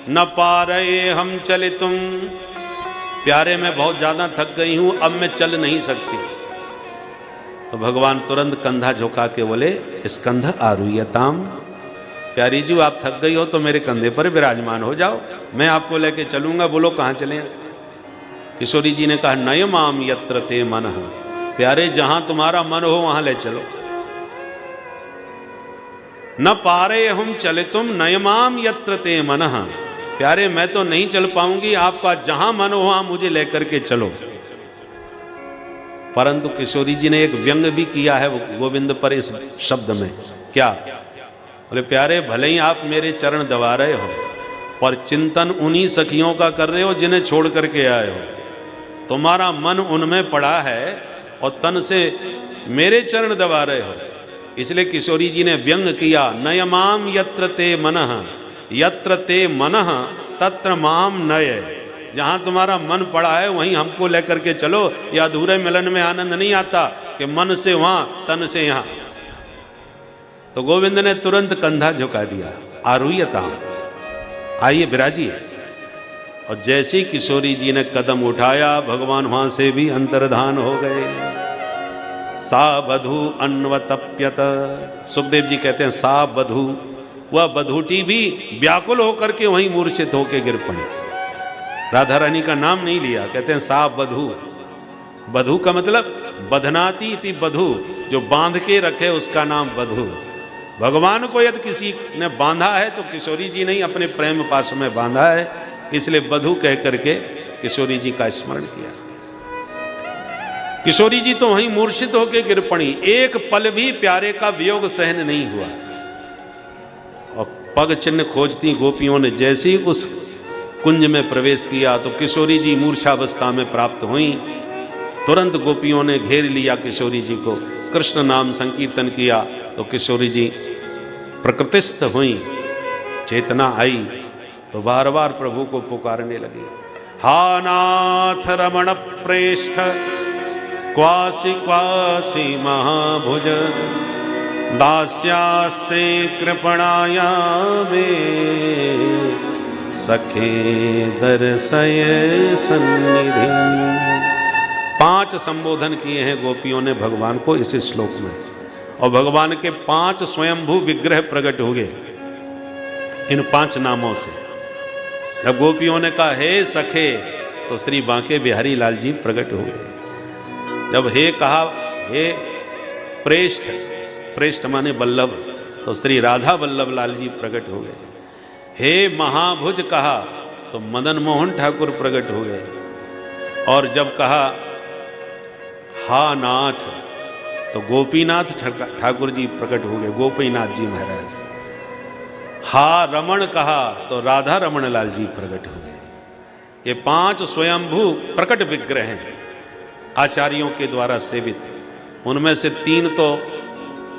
न पा रहे हम चले तुम, प्यारे मैं बहुत ज्यादा थक गई हूं, अब मैं चल नहीं सकती। तो भगवान तुरंत कंधा झुका के बोले, स्कंध आरुह्यताम, प्यारी जी आप थक गई हो तो मेरे कंधे पर विराजमान हो जाओ, मैं आपको लेके चलूंगा। बोलो कहाँ चलें? किशोरी जी ने कहा, नयमाम यत्र ते मनः, प्यारे जहां तुम्हारा मन हो वहां ले चलो। न पारे हम चले तुम नयमाम यत्र ते मनः, प्यारे मैं तो नहीं चल पाऊंगी, आपका जहां मन हो वहां मुझे लेकर के चलो। परंतु किशोरी जी ने एक व्यंग भी किया है गोविंद पर इस शब्द में। क्या? बोले, प्यारे भले ही आप मेरे चरण दबा रहे हो, पर चिंतन उन्हीं सखियों का कर रहे हो जिन्हें छोड़ करके आए हो। तुम्हारा मन उनमें पड़ा है और तन से मेरे चरण दबा रहे हो। इसलिए किशोरी जी ने व्यंग किया, नयमाम यत्र ते मनः, यत्र ते मनः तत्र माम नय, जहां तुम्हारा मन पड़ा है वहीं हमको लेकर के चलो। या अधूरे मिलन में आनंद नहीं आता कि मन से वहां तन से यहां। तो गोविंद ने तुरंत कंधा झुका दिया, आरुह्यता, आइए विराजिए। और जैसे ही किशोरी जी ने कदम उठाया, भगवान वहां से भी अंतर्धान हो गए। सा बधू अन्वतप्यत, सुखदेव जी कहते हैं सा बधू, वह बधूटी भी व्याकुल होकर के वहीं मूर्छित होकर गिर पड़ी। राधा रानी का नाम नहीं लिया, कहते हैं सा बधू। बधू का मतलब बधनाती थी, बधू जो बांध के रखे उसका नाम बधू। भगवान को यदि किसी ने बांधा है तो किशोरी जी ने अपने प्रेम पाश में बांधा है, इसलिए बधू कह करके किशोरी जी का स्मरण किया। किशोरी जी तो वहीं मूर्छित होकर गिर पड़ी, एक पल भी प्यारे का वियोग सहन नहीं हुआ। और पग चिन्ह खोजती गोपियों ने जैसे ही उस कुंज में प्रवेश किया तो किशोरी जी मूर्छावस्था में प्राप्त हुई। तुरंत गोपियों ने घेर लिया किशोरी जी को, कृष्ण नाम संकीर्तन किया तो किशोरी जी प्रकृतिस्थ हुई, चेतना आई तो बार बार प्रभु को पुकारने लगी, हा नाथ रमण प्रेष्ठ क्वासी क्वासी महाभुज, दास्यास्ते कृपणाया में सखे दर्शय सन्निधि। 5 संबोधन किए हैं गोपियों ने भगवान को इस श्लोक में, और भगवान के 5 स्वयंभू विग्रह प्रकट हो गए इन 5 नामों से। जब गोपियों ने कहा हे सखे, तो श्री बांके बिहारी लाल जी प्रकट हो गए। जब हे कहा, हे प्रेष्ठ, प्रेष्ठ माने वल्लभ, तो श्री राधा वल्लभ लाल जी प्रकट हो गए। हे महाभुज कहा तो मदन मोहन ठाकुर प्रकट हो गए। और जब कहा हा नाथ तो गोपीनाथ ठाकुर जी प्रकट हो गए, गोपीनाथ जी महाराज। हा रमण कहा तो राधा रमण लाल जी प्रकट हो गए। ये 5 स्वयंभू प्रकट विग्रह हैं आचार्यों के द्वारा सेवित। उनमें से 3 तो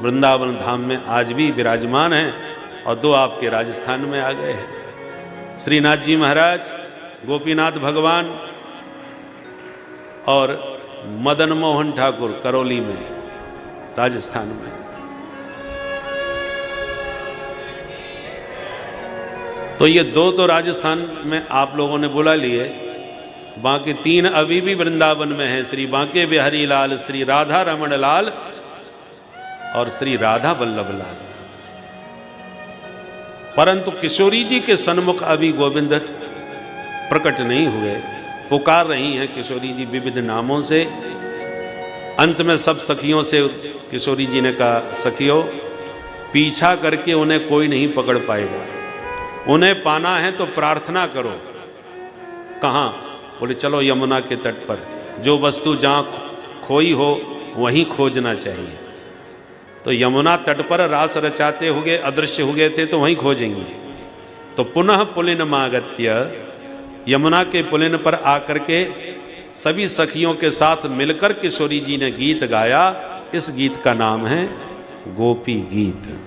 वृंदावन धाम में आज भी विराजमान हैं और 2 आपके राजस्थान में आ गए हैं। श्रीनाथ जी महाराज, गोपीनाथ भगवान और मदन मोहन ठाकुर करौली में, राजस्थान में। तो ये 2 तो राजस्थान में आप लोगों ने बुला लिए, बाकी 3 अभी भी वृंदावन में हैं, श्री बांके बिहारी लाल, श्री राधा रमण लाल और श्री राधा वल्लभ लाल। परंतु किशोरी जी के सन्मुख अभी गोविंद प्रकट नहीं हुए। पुकार रही हैं किशोरी जी विविध नामों से। अंत में सब सखियों से किशोरी जी ने कहा, सखियों पीछा करके उन्हें कोई नहीं पकड़ पाएगा, उन्हें पाना है तो प्रार्थना करो। कहाँ? बोले चलो यमुना के तट पर, जो वस्तु जहाँ खोई हो वहीं खोजना चाहिए। तो यमुना तट पर रास रचाते हुए अदृश्य हो गए थे तो वहीं खोजेंगे। तो पुनः पुलिन मागत्य, यमुना के पुलिन पर आकर के सभी सखियों के साथ मिलकर किशोरी जी ने गीत गाया। इस गीत का नाम है गोपी गीत।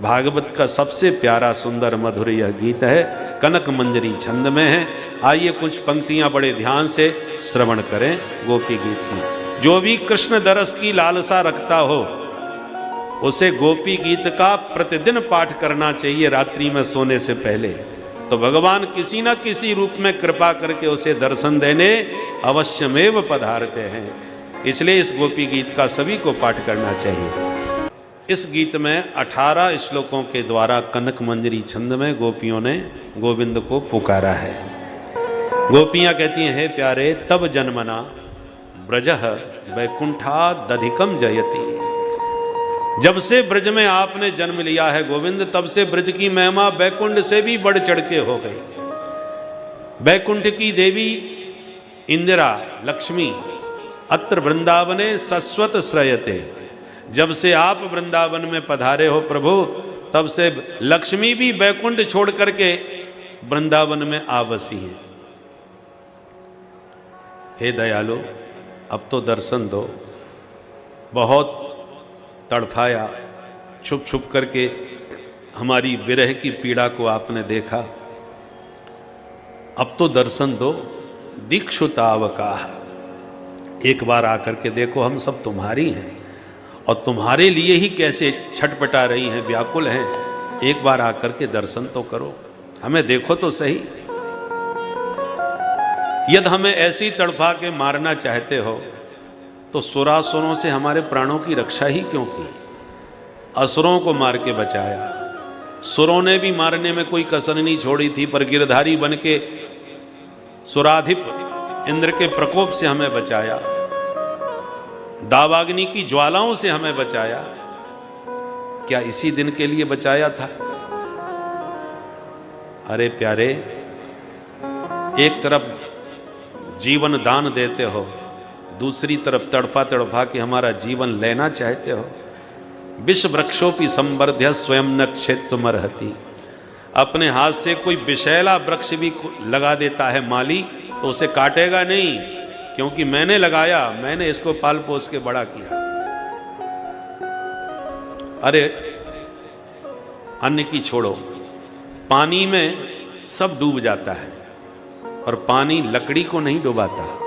भागवत का सबसे प्यारा सुंदर मधुर यह गीत है, कनक मंजरी छंद में है। आइए कुछ पंक्तियां बड़े ध्यान से श्रवण करें गोपी गीत की। जो भी कृष्ण दरस की लालसा रखता हो उसे गोपी गीत का प्रतिदिन पाठ करना चाहिए रात्रि में सोने से पहले, तो भगवान किसी न किसी रूप में कृपा करके उसे दर्शन देने अवश्यमेव पधारते हैं। इसलिए इस गोपी गीत का सभी को पाठ करना चाहिए। इस गीत में 18 श्लोकों के द्वारा कनक मंजरी छंद में गोपियों ने गोविंद को पुकारा है। गोपियां कहती हैं, हे प्यारे तब जन्मना ब्रजः वैकुंठादधिकम जयति। जब से ब्रज में आपने जन्म लिया है गोविंद, तब से ब्रज की महिमा वैकुंठ से भी बढ़ चढ़ के हो गई। वैकुंठ की देवी इंदिरा लक्ष्मी अत्र वृंदावने सस्वत श्रयते। जब से आप वृंदावन में पधारे हो प्रभु, तब से लक्ष्मी भी वैकुंठ छोड़ करके वृंदावन में आवसी है। हे दयालु, अब तो दर्शन दो। बहुत तड़फाया, छुप छुप करके हमारी विरह की पीड़ा को आपने देखा, अब तो दर्शन दो। दीक्षुतावकाह, एक बार आकर के देखो, हम सब तुम्हारी हैं और तुम्हारे लिए ही कैसे छटपटा रही हैं, व्याकुल हैं। एक बार आकर के दर्शन तो करो, हमें देखो तो सही। यदि हमें ऐसी तड़फा के मारना चाहते हो तो सुरासुरों से हमारे प्राणों की रक्षा ही क्यों की? असुरों को मार के बचाया। सुरों ने भी मारने में कोई कसर नहीं छोड़ी थी, पर गिरधारी बन के सुराधिप इंद्र के प्रकोप से हमें बचाया, दावाग्नि की ज्वालाओं से हमें बचाया। क्या इसी दिन के लिए बचाया था? अरे प्यारे, एक तरफ जीवन दान देते हो, दूसरी तरफ तड़फा तड़फा के हमारा जीवन लेना चाहते हो। विष वृक्षोपि संवर्ध्य स्वयं न क्षेत्रमर्हति। अपने हाथ से कोई विषैला वृक्ष भी लगा देता है माली तो उसे काटेगा नहीं, क्योंकि मैंने लगाया, मैंने इसको पाल पोस के बड़ा किया। अरे अन्न की छोड़ो, पानी में सब डूब जाता है और पानी लकड़ी को नहीं डुबाता।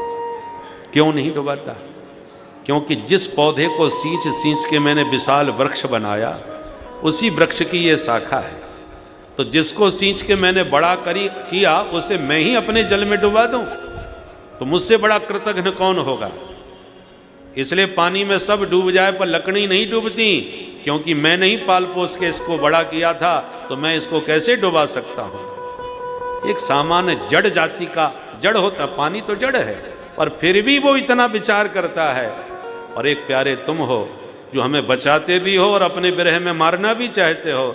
क्यों नहीं डुबाता? क्योंकि जिस पौधे को सींच सींच के मैंने विशाल वृक्ष बनाया, उसी वृक्ष की ये शाखा है। तो जिसको सींच के मैंने बड़ा किया उसे मैं ही अपने जल में डुबा दूं, तो मुझसे बड़ा कृतघ्न कौन होगा? इसलिए पानी में सब डूब जाए पर लकड़ी नहीं डूबती, क्योंकि मैंने ही पाल पोस के इसको बड़ा किया था, तो मैं इसको कैसे डुबा सकता हूं? एक सामान्य जड़ जाति का जड़ होता, पानी तो जड़ है, पर फिर भी वो इतना विचार करता है। और एक प्यारे तुम हो, जो हमें बचाते भी हो और अपने विरह में मारना भी चाहते हो।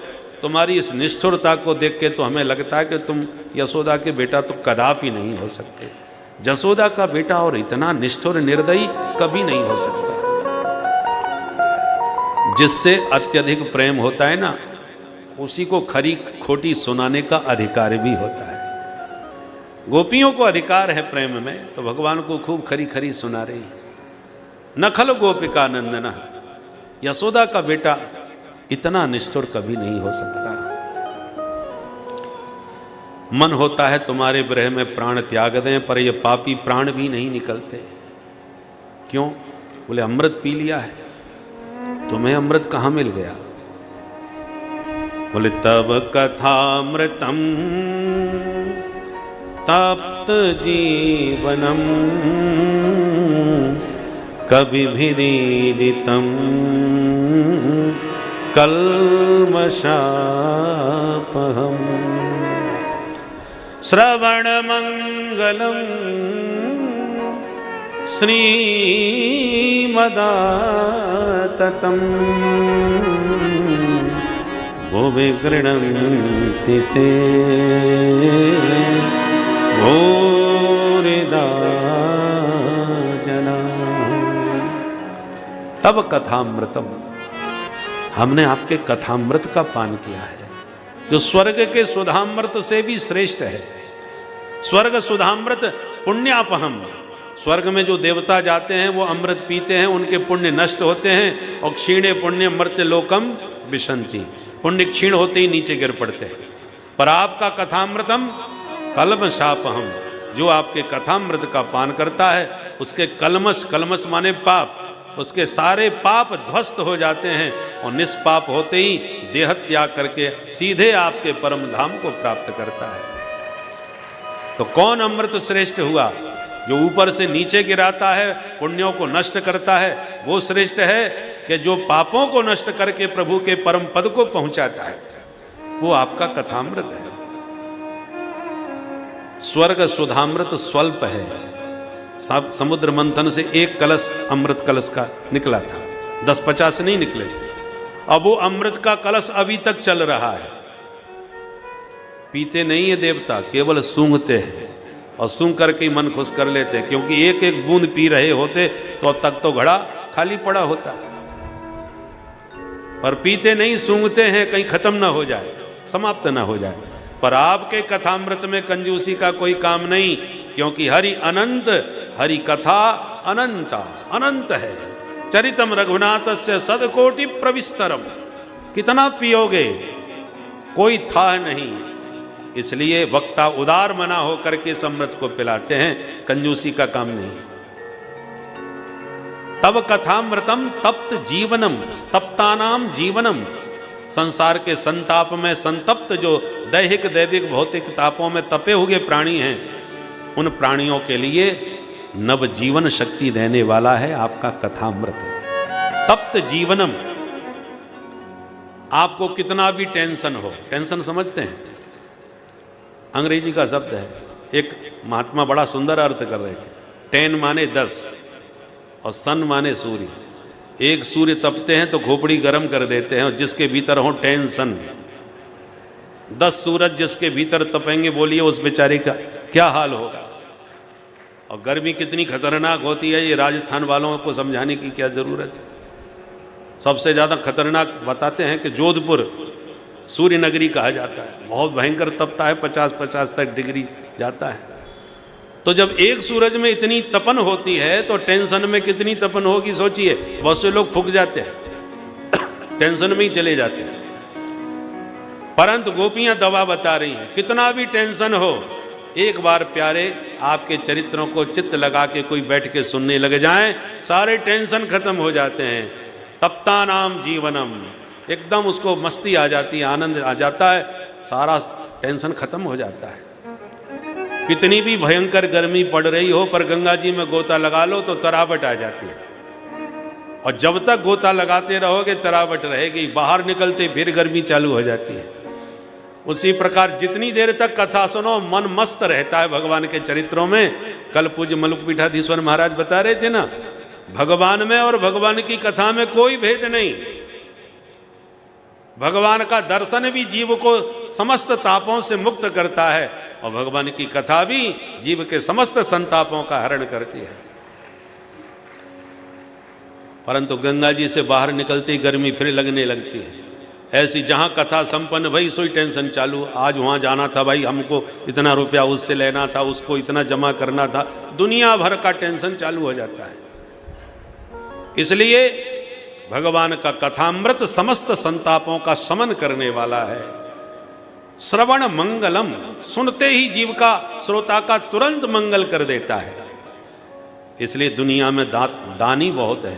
तुम्हारी इस निष्ठुरता को देख के तो हमें लगता है कि तुम यशोदा के बेटा तो कदापि नहीं हो सकते। जसोदा का बेटा और इतना निष्ठुर निर्दयी कभी नहीं हो सकता। जिससे अत्यधिक प्रेम होता है ना, उसी को खरी खोटी सुनाने का अधिकार भी होता है। गोपियों को अधिकार है प्रेम में, तो भगवान को खूब खरी खरी सुना रही। नखल गोपिका नंदना, यशोदा का बेटा इतना निष्ठुर कभी नहीं हो सकता। मन होता है तुम्हारे विरह में प्राण त्याग दें, पर ये पापी प्राण भी नहीं निकलते। क्यों? बोले अमृत पी लिया है। तुम्हें अमृत कहां मिल गया? बोले तब कथामृतम तप्त जीवनम कविभिरीडितम कल्मषापहम श्रवणमंगलम श्रीमदाततम भुवि गृह्णन्ति ते भूरिदा जना। तब कथामृतम, हमने आपके कथामृत का पान किया है, जो स्वर्ग के सुधामृत से भी श्रेष्ठ है। स्वर्ग सुधामृत पुण्यापहम, स्वर्ग में जो देवता जाते हैं वो अमृत पीते हैं, उनके पुण्य नष्ट होते हैं। और क्षीणे पुण्य मर्त्य लोकम विशंति, पुण्य क्षीण होते ही नीचे गिर पड़ते हैं। पर आपका कथामृतम कल्मषापहम, जो आपके कथामृत का पान करता है उसके कलमश, कलमश माने पाप, उसके सारे पाप ध्वस्त हो जाते हैं और निष्पाप होते ही देह त्याग करके सीधे आपके परम धाम को प्राप्त करता है। तो कौन अमृत श्रेष्ठ हुआ? जो ऊपर से नीचे गिराता है, पुण्यों को नष्ट करता है, वो श्रेष्ठ है कि जो पापों को नष्ट करके प्रभु के परम पद को पहुंचाता है, वो आपका कथामृत है। स्वर्ग सुधामृत स्वल्प है। समुद्र मंथन से एक कलश अमृत कलश का निकला था, 10-50 नहीं निकले थे। अब वो अमृत का कलश अभी तक चल रहा है। पीते नहीं है देवता, केवल सूंघते हैं और सूंघ करके ही मन खुश कर लेते हैं, क्योंकि एक एक बूंद पी रहे होते तो अब तक तो घड़ा खाली पड़ा होता। पर पीते नहीं, सूंघते हैं कहीं खत्म ना हो जाए, समाप्त ना हो जाए। पर आपके कथामृत में कंजूसी का कोई काम नहीं, क्योंकि हरि अनंत, हरि कथा अनंता अनंत है। चरितम रघुनाथस्य सदकोटि प्रविस्तरम, कितना पियोगे कोई था नहीं। इसलिए वक्ता उदार मना होकर के इस अमृत को पिलाते हैं, कंजूसी का काम नहीं। तब कथामृतम तप्त जीवनम, तप्तानाम जीवनम, संसार के संताप में संतप्त जो दैहिक दैविक भौतिक तापों में तपे हुए प्राणी हैं, उन प्राणियों के लिए नव जीवन शक्ति देने वाला है आपका कथामृत। तप्त जीवनम, आपको कितना भी टेंशन हो, टेंशन समझते हैं, अंग्रेजी का शब्द है। एक महात्मा बड़ा सुंदर अर्थ कर रहे थे। 10 माने 10 और सन माने सूर्य। एक सूर्य तपते हैं तो खोपड़ी गर्म कर देते हैं, और जिसके भीतर हो टेंशन, 10 सूरज जिसके भीतर तपेंगे, बोलिए उस बेचारे का क्या हाल होगा। और गर्मी कितनी खतरनाक होती है, ये राजस्थान वालों को समझाने की क्या जरूरत है। सबसे ज्यादा खतरनाक बताते हैं कि जोधपुर सूर्य नगरी कहा जाता है, बहुत भयंकर तपता है, 50-50 तक डिग्री जाता है। तो जब एक सूरज में इतनी तपन होती है तो टेंशन में कितनी तपन होगी सोचिए। बहुत से लोग फूक जाते हैं, टेंशन में ही चले जाते हैं। परंतु गोपियां दवा बता रही हैं, कितना भी टेंशन हो, एक बार प्यारे आपके चरित्रों को चित्त लगा के कोई बैठ के सुनने लग जाए, सारे टेंशन खत्म हो जाते हैं। तप्ता नाम जीवनम, एकदम उसको मस्ती आ जाती है, आनंद आ जाता है, सारा टेंशन खत्म हो जाता है। कितनी भी भयंकर गर्मी पड़ रही हो, पर गंगा जी में गोता लगा लो तो तरावट आ जाती है। और जब तक गोता लगाते रहोगे तरावट रहेगी, बाहर निकलते फिर गर्मी चालू हो जाती है। उसी प्रकार जितनी देर तक कथा सुनो मन मस्त रहता है भगवान के चरित्रों में। कल पूज्य मलुक पीठाधीश्वर महाराज बता रहे थे ना, भगवान में और भगवान की कथा में कोई भेद नहीं। भगवान का दर्शन भी जीव को समस्त तापों से मुक्त करता है और भगवान की कथा भी जीव के समस्त संतापों का हरण करती है। परंतु गंगा जी से बाहर निकलती गर्मी फिर लगने लगती है। ऐसी जहां कथा संपन्न भाई सोई टेंशन चालू, आज वहां जाना था भाई, हमको इतना रुपया उससे लेना था, उसको इतना जमा करना था, दुनिया भर का टेंशन चालू हो जाता है। इसलिए भगवान का कथामृत समस्त संतापों का शमन करने वाला है। श्रवण मंगलम, सुनते ही जीव का, श्रोता का तुरंत मंगल कर देता है। इसलिए दुनिया में दानी बहुत है,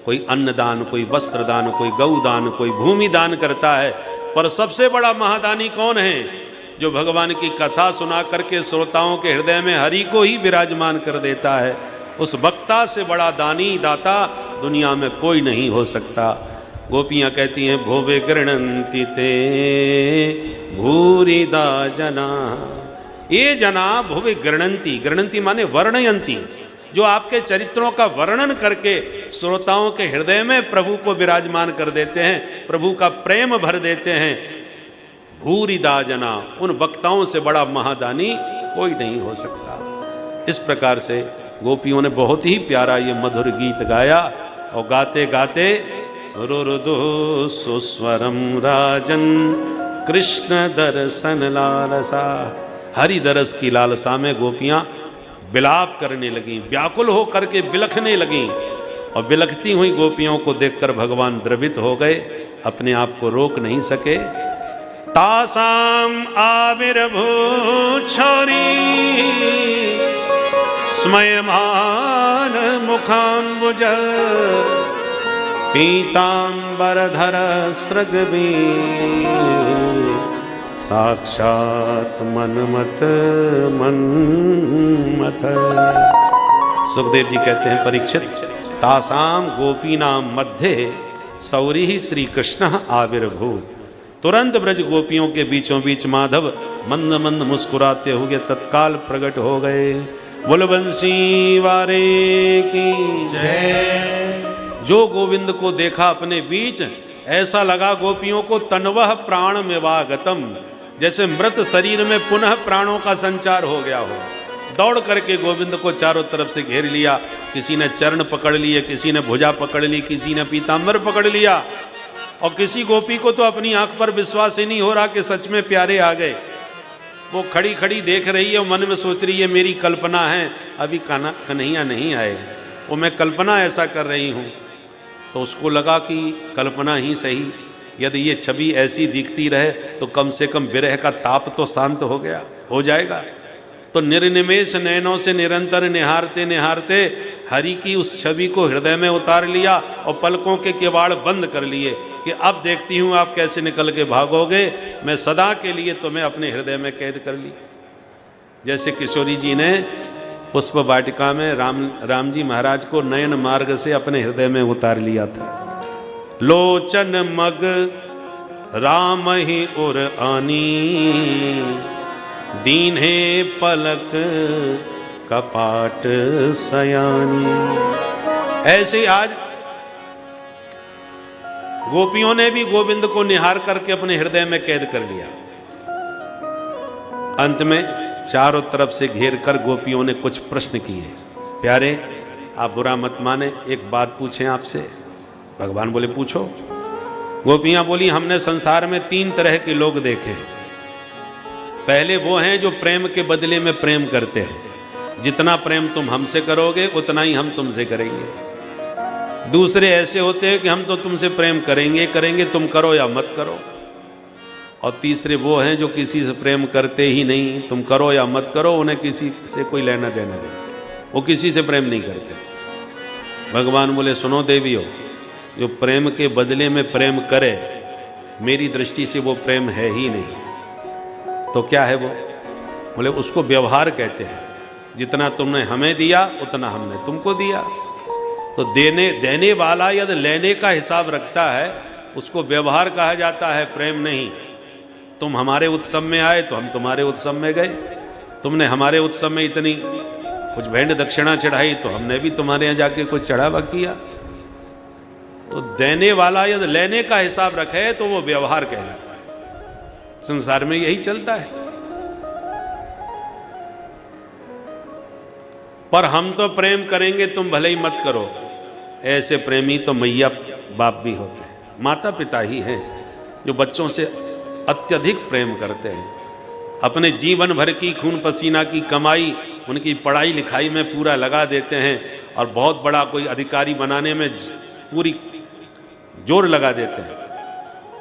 कोई अन्न दान, कोई वस्त्र दान, कोई गौ दान, कोई भूमि दान करता है, पर सबसे बड़ा महादानी कौन है? जो भगवान की कथा सुना करके श्रोताओं के हृदय में हरि को ही विराजमान कर देता है। उस वक्ता से बड़ा दानी दाता दुनिया में कोई नहीं हो सकता। गोपियां कहती हैं भोवे गृणंति ते भूरिदा जना, ये जना भोवे गृणंती, गृणंती माने वर्णयंती, जो आपके चरित्रों का वर्णन करके श्रोताओं के हृदय में प्रभु को विराजमान कर देते हैं, प्रभु का प्रेम भर देते हैं। भूरिदा जना, उन वक्ताओं से बड़ा महादानी कोई नहीं हो सकता। इस प्रकार से गोपियों ने बहुत ही प्यारा ये मधुर गीत गाया और गाते गाते रुरुदु सुस्वरम राजन कृष्ण दर्शन लालसा, हरि दरस की लालसा में गोपियां विलाप करने लगी, व्याकुल हो करके बिलखने लगी। और बिलखती हुई गोपियों को देखकर भगवान द्रवित हो गए, अपने आप को रोक नहीं सके। तासाम आविर्भूत छोरी स्मयमान मुखाम्बुज पीतांबरधर सृगवी साक्षात मनमत मन्मथ। सुखदेव जी कहते हैं परीक्षित, तासाम गोपीनाम मध्य सौरी ही श्री कृष्ण आविर्भूत। तुरंत ब्रज गोपियों के बीचों बीच माधव मंद मंद मुस्कुराते हुए तत्काल प्रकट हो गए। बुलबंसी वारे की जय। जो गोविंद को देखा अपने बीच, ऐसा लगा गोपियों को तनवह प्राण में वागतम, जैसे मृत शरीर में पुनः प्राणों का संचार हो गया हो। दौड़ करके गोविंद को चारों तरफ से घेर लिया, किसी ने चरण पकड़ लिए, किसी ने भुजा पकड़ ली, किसी ने पीतांबर पकड़ लिया। और किसी गोपी को तो अपनी आंख पर विश्वास ही नहीं हो रहा कि सच में प्यारे आ गए। वो खड़ी खड़ी देख रही है, मन में सोच रही है मेरी कल्पना है, अभी कन्हैया नहीं आए, वो मैं कल्पना ऐसा कर रही हूँ। तो उसको लगा कि कल्पना ही सही, यदि ये छवि ऐसी दिखती रहे तो कम से कम विरह का ताप तो शांत हो जाएगा। तो निर्निमेष नयनों से निरंतर निहारते निहारते हरि की उस छवि को हृदय में उतार लिया और पलकों के किवाड़ बंद कर लिए कि अब देखती हूँ आप कैसे निकल के भागोगे, मैं सदा के लिए तुम्हें अपने हृदय में कैद कर ली। जैसे किशोरी जी ने पुष्प वाटिका में राम जी महाराज को नयन मार्ग से अपने हृदय में उतार लिया था। लोचन मग राम ही उर आनी, दीन्हे पलक कपाट सयानी। ऐसे आज गोपियों ने भी गोविंद को निहार करके अपने हृदय में कैद कर लिया। अंत में चारों तरफ से घेर कर गोपियों ने कुछ प्रश्न किए। प्यारे आप बुरा मत माने, एक बात पूछें आपसे। भगवान बोले पूछो। गोपियां बोली हमने संसार में 3 तरह के लोग देखे। पहले वो हैं जो प्रेम के बदले में प्रेम करते हैं, जितना प्रेम तुम हमसे करोगे उतना ही हम तुमसे करेंगे। दूसरे ऐसे होते हैं कि हम तो तुमसे प्रेम करेंगे, तुम करो या मत करो। और तीसरे वो हैं जो किसी से प्रेम करते ही नहीं, तुम करो या मत करो, उन्हें किसी से कोई लेना देना नहीं, वो किसी से प्रेम नहीं करते। भगवान बोले सुनो देवियों, जो प्रेम के बदले में प्रेम करे, मेरी दृष्टि से वो प्रेम है ही नहीं। तो क्या है वो? बोले उसको व्यवहार कहते हैं। जितना तुमने हमें दिया उतना हमने तुमको दिया। तो देने वाला यदि लेने का हिसाब रखता है उसको व्यवहार कहा जाता है, प्रेम नहीं। तुम हमारे उत्सव में आए तो हम तुम्हारे उत्सव में गए, तुमने हमारे उत्सव में इतनी कुछ भेंट दक्षिणा चढ़ाई तो हमने भी तुम्हारे यहाँ जाके कुछ चढ़ावा किया। तो देने वाला यदि लेने का हिसाब रखे तो वो व्यवहार कहलाता है। संसार में यही चलता है। पर हम तो प्रेम करेंगे, तुम भले ही मत करो, ऐसे प्रेमी तो मैया बाप भी होते हैं। माता पिता ही हैं जो बच्चों से अत्यधिक प्रेम करते हैं, अपने जीवन भर की खून पसीना की कमाई उनकी पढ़ाई लिखाई में पूरा लगा देते हैं और बहुत बड़ा कोई अधिकारी बनाने में पूरी जोर लगा देते हैं।